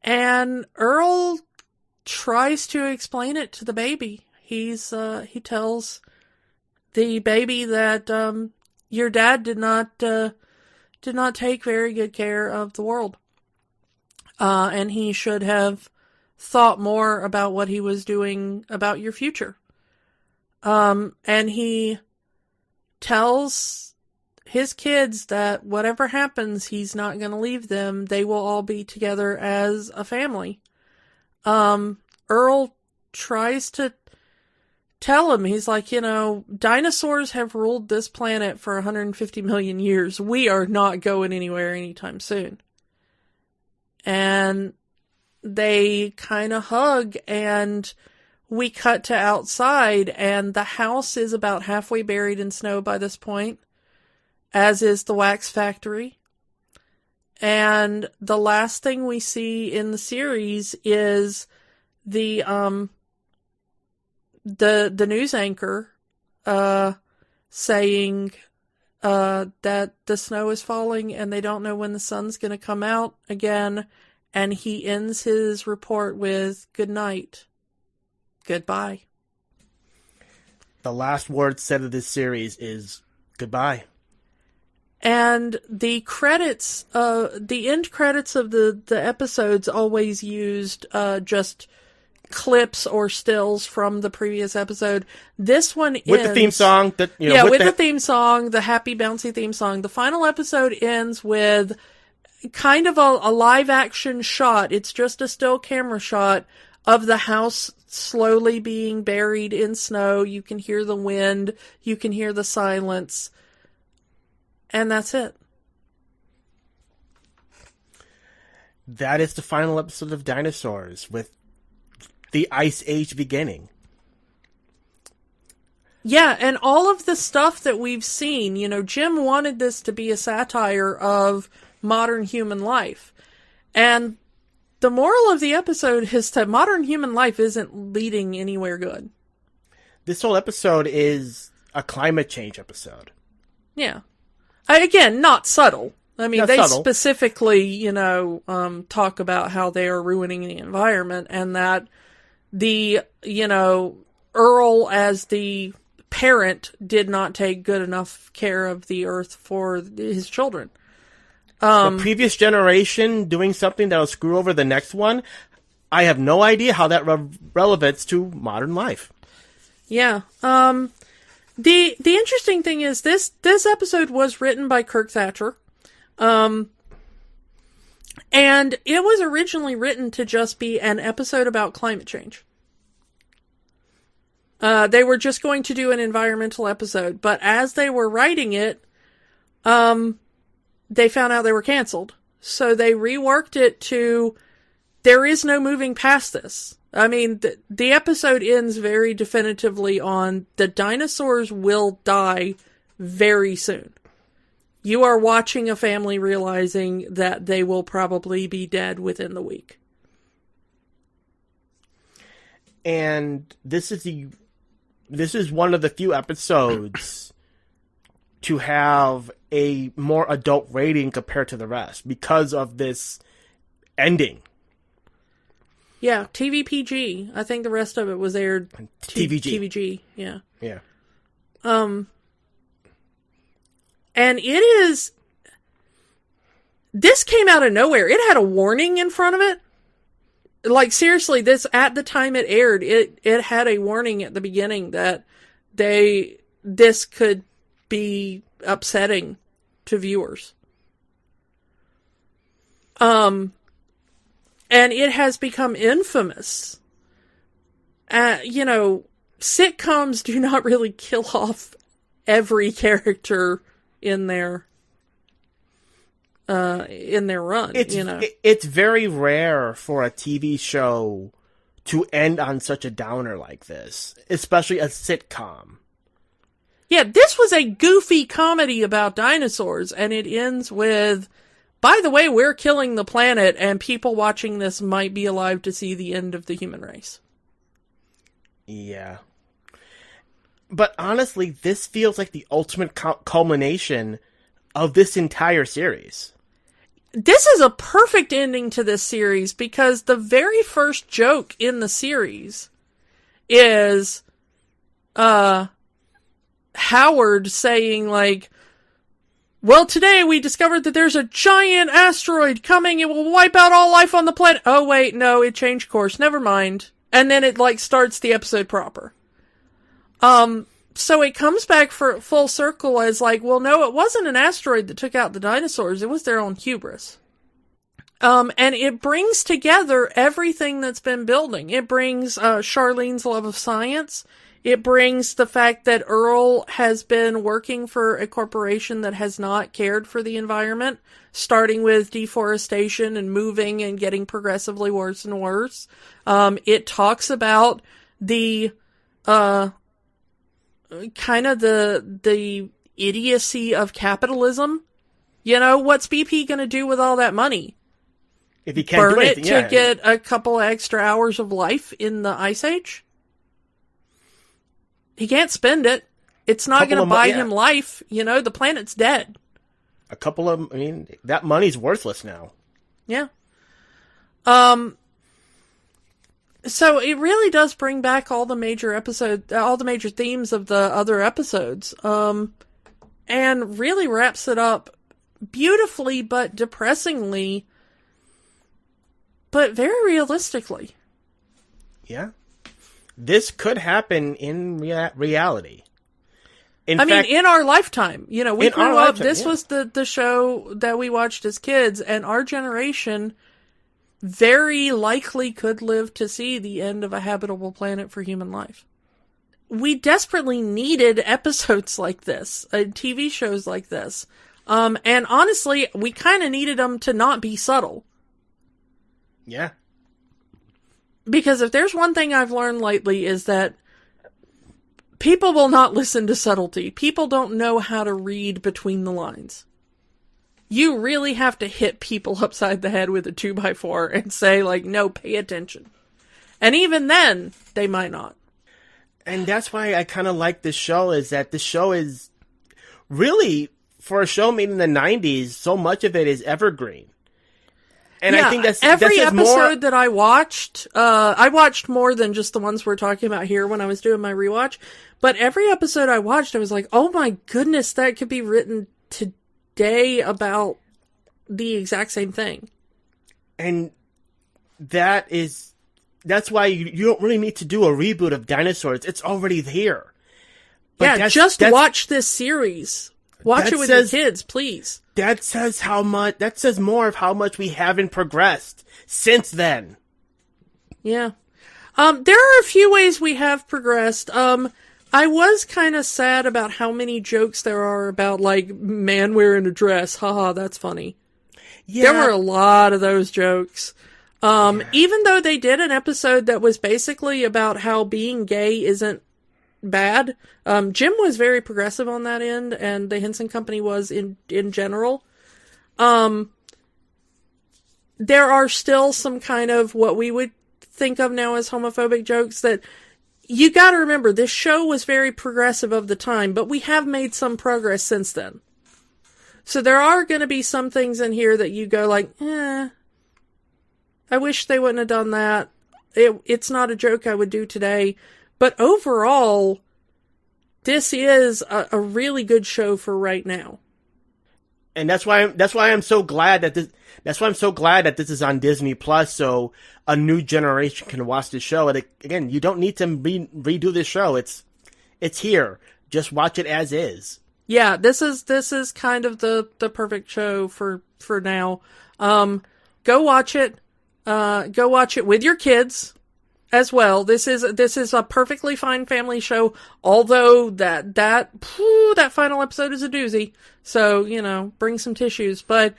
And Earl tries to explain it to the baby. He tells the baby that your dad did not take very good care of the world, and he should have thought more about what he was doing about your future. And he tells his kids that whatever happens, he's not going to leave them. They will all be together as a family. Earl tries to tell him, he's like, dinosaurs have ruled this planet for 150 million years. We are not going anywhere anytime soon. And they kind of hug, and we cut to outside, and the house is about halfway buried in snow by this point, as is the wax factory. And the last thing we see in the series is the news anchor saying that the snow is falling and they don't know when the sun's going to come out again, and he ends his report with good night, goodbye. The last word said of this series is goodbye. And the credits, the end credits of the episodes always used just clips or stills from the previous episode. This one with the theme song. With the theme song, the happy bouncy theme song. The final episode ends with kind of a live action shot. It's just a still camera shot of the house slowly being buried in snow. You can hear the wind. You can hear the silence. And that's it. That is the final episode of Dinosaurs, with the Ice Age beginning. Yeah, and all of the stuff that we've seen, Jim wanted this to be a satire of modern human life. And the moral of the episode is that modern human life isn't leading anywhere good. This whole episode is a climate change episode. Yeah. Again, not subtle. I mean, they subtle. specifically, talk about how they are ruining the environment, and that the, Earl as the parent did not take good enough care of the earth for his children. The previous generation doing something that'll screw over the next one, I have no idea how that relevates to modern life. Yeah. The interesting thing is this episode was written by Kirk Thatcher. And it was originally written to just be an episode about climate change. They were just going to do an environmental episode, but as they were writing it, they found out they were canceled. So they reworked it to, there is no moving past this. I mean, the episode ends very definitively on the dinosaurs will die very soon. You are watching a family realizing that they will probably be dead within the week. And this is one of the few episodes to have a more adult rating compared to the rest because of this ending. Yeah, TVPG. I think the rest of it was aired TVG. TVG, yeah. Yeah. And it is... This came out of nowhere. It had a warning in front of it. Like, seriously, this, at the time it aired, it had a warning at the beginning that they this could be upsetting to viewers. And it has become infamous. Sitcoms do not really kill off every character in their run. It's very rare for a TV show to end on such a downer like this, especially a sitcom. Yeah, this was a goofy comedy about dinosaurs, and it ends with, by the way, we're killing the planet, and people watching this might be alive to see the end of the human race. Yeah. But honestly, this feels like the ultimate culmination of this entire series. This is a perfect ending to this series, because the very first joke in the series is Howard saying, like, well, today we discovered that there's a giant asteroid coming. It will wipe out all life on the planet. Oh, wait, no, it changed course. Never mind. And then it, like, starts the episode proper. So it comes back for full circle as like, well, no, it wasn't an asteroid that took out the dinosaurs. It was their own hubris. And it brings together everything that's been building. It brings, Charlene's love of science. It brings the fact that Earl has been working for a corporation that has not cared for the environment, starting with deforestation and moving and getting progressively worse and worse. It talks about the, kind of the idiocy of capitalism. What's BP going to do with all that money? If he can't burn do anything, it to get a couple extra hours of life in the Ice Age? He can't spend it. It's not going to buy him life. The planet's dead. That money's worthless now. Yeah. So it really does bring back all the major themes of the other episodes, and really wraps it up beautifully, but depressingly, but very realistically. Yeah. This could happen in reality. In our lifetime. We grew up, this yeah. was the show that we watched as kids, and our generation very likely could live to see the end of a habitable planet for human life. We desperately needed episodes like this, TV shows like this. And honestly, we kind of needed them to not be subtle. Yeah. Because if there's one thing I've learned lately is that people will not listen to subtlety. People don't know how to read between the lines. You really have to hit people upside the head with a 2x4 and say, like, no, pay attention. And even then, they might not. And that's why I kind of like this show, is that this show is really, for a show made in the 90s, so much of it is evergreen. And yeah, I think that's every episode more... that I watched more than just the ones we're talking about here when I was doing my rewatch. But every episode I watched, I was like, oh my goodness, that could be written today about the exact same thing. And that's why you don't really need to do a reboot of Dinosaurs. It's already here. But yeah, watch this series. Watch it with your kids, please. That says more of how much we haven't progressed since then. Yeah. There are a few ways we have progressed. I was kind of sad about how many jokes there are about, like, man wearing a dress. Haha, that's funny. Yeah. There were a lot of those jokes. Even though they did an episode that was basically about how being gay isn't bad. Jim was very progressive on that end, and the Henson Company was in general. There are still some kind of what we would think of now as homophobic jokes that you gotta remember, this show was very progressive of the time, but we have made some progress since then. So there are gonna be some things in here that you go like, I wish they wouldn't have done that. It's not a joke I would do today. But overall, this is a really good show for right now. And that's why I'm so glad that this is on Disney Plus, so a new generation can watch the show. And again, you don't need to redo this show. It's here. just watch it as is. Yeah, this is kind of the perfect show for now. Go watch it. Go watch it with your kids as well. This is a perfectly fine family show, although that final episode is a doozy. So, bring some tissues. But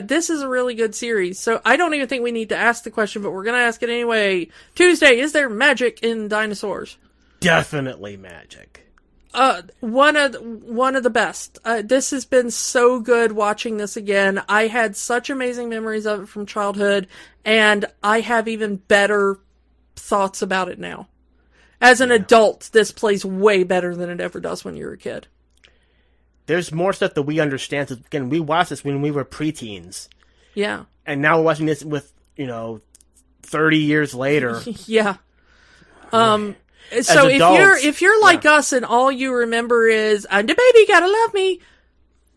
this is a really good series. So I don't even think we need to ask the question, but we're going to ask it anyway. Tuesday, is there magic in Dinosaurs? Definitely magic. One of the best. This has been so good watching this again. I had such amazing memories of it from childhood, and I have even better thoughts about it now. As an adult, this plays way better than it ever does when you were a kid. There's more stuff that we understand. So again, we watched this when we were preteens. Yeah. And now we're watching this with, 30 years later. Yeah. So adults, if you're like us and all you remember is "I'm the baby, gotta love me,"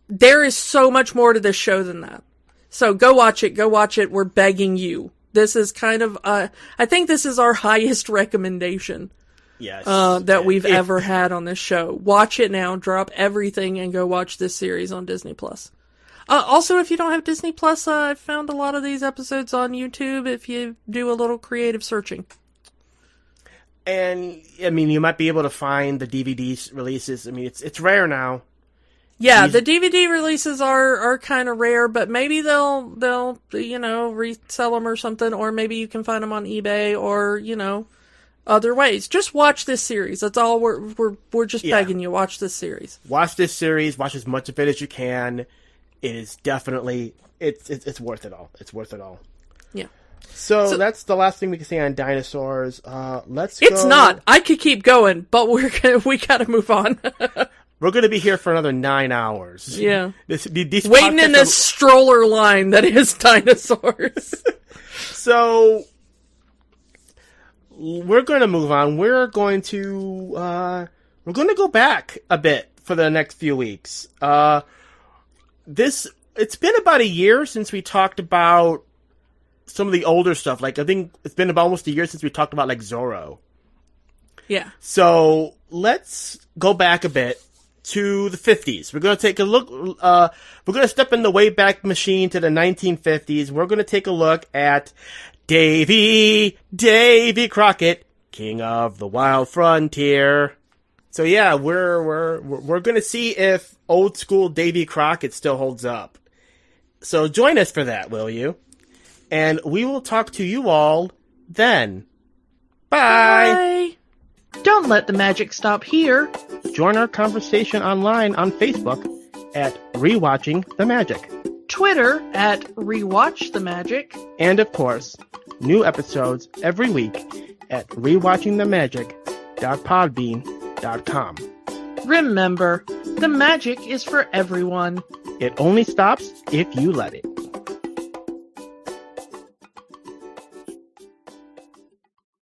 there is so much more to this show than that. So go watch it. Go watch it. We're begging you. This is kind of I think this is our highest recommendation. Yes. That we've ever had on this show. Watch it now. Drop everything and go watch this series on Disney Plus. Also, if you don't have Disney Plus, I've found a lot of these episodes on YouTube if you do a little creative searching. And you might be able to find the DVD releases. It's rare now. Yeah, the DVD releases are kind of rare, but maybe they'll resell them or something, or maybe you can find them on eBay or other ways. Just watch this series. That's all we're just begging you. Watch this series. Watch this series. Watch as much of it as you can. It is definitely it's worth it all. It's worth it all. Yeah. So that's the last thing we can say on Dinosaurs. Let's go. It's not. I could keep going, but we gotta move on. We're going to be here for another 9 hours. Yeah. These waiting in this stroller line that is Dinosaurs. So we're going to move on. We're going to go back a bit for the next few weeks. It's been about a year since we talked about some of the older stuff. Like, I think it's been about almost a year since we talked about, like, Zorro. Yeah. So let's go back a bit to the 50s. We're going to take a look, we're going to step in the Wayback Machine to the 1950s. We're going to take a look at Davy Crockett, King of the Wild Frontier. So yeah, we're going to see if old school Davy Crockett still holds up. So join us for that, will you? And we will talk to you all then. Bye! Don't let the magic stop here. Join our conversation online on Facebook at Rewatching the Magic. Twitter at Rewatch the Magic. And of course, new episodes every week at rewatchingthemagic.podbean.com. Remember, the magic is for everyone. It only stops if you let it.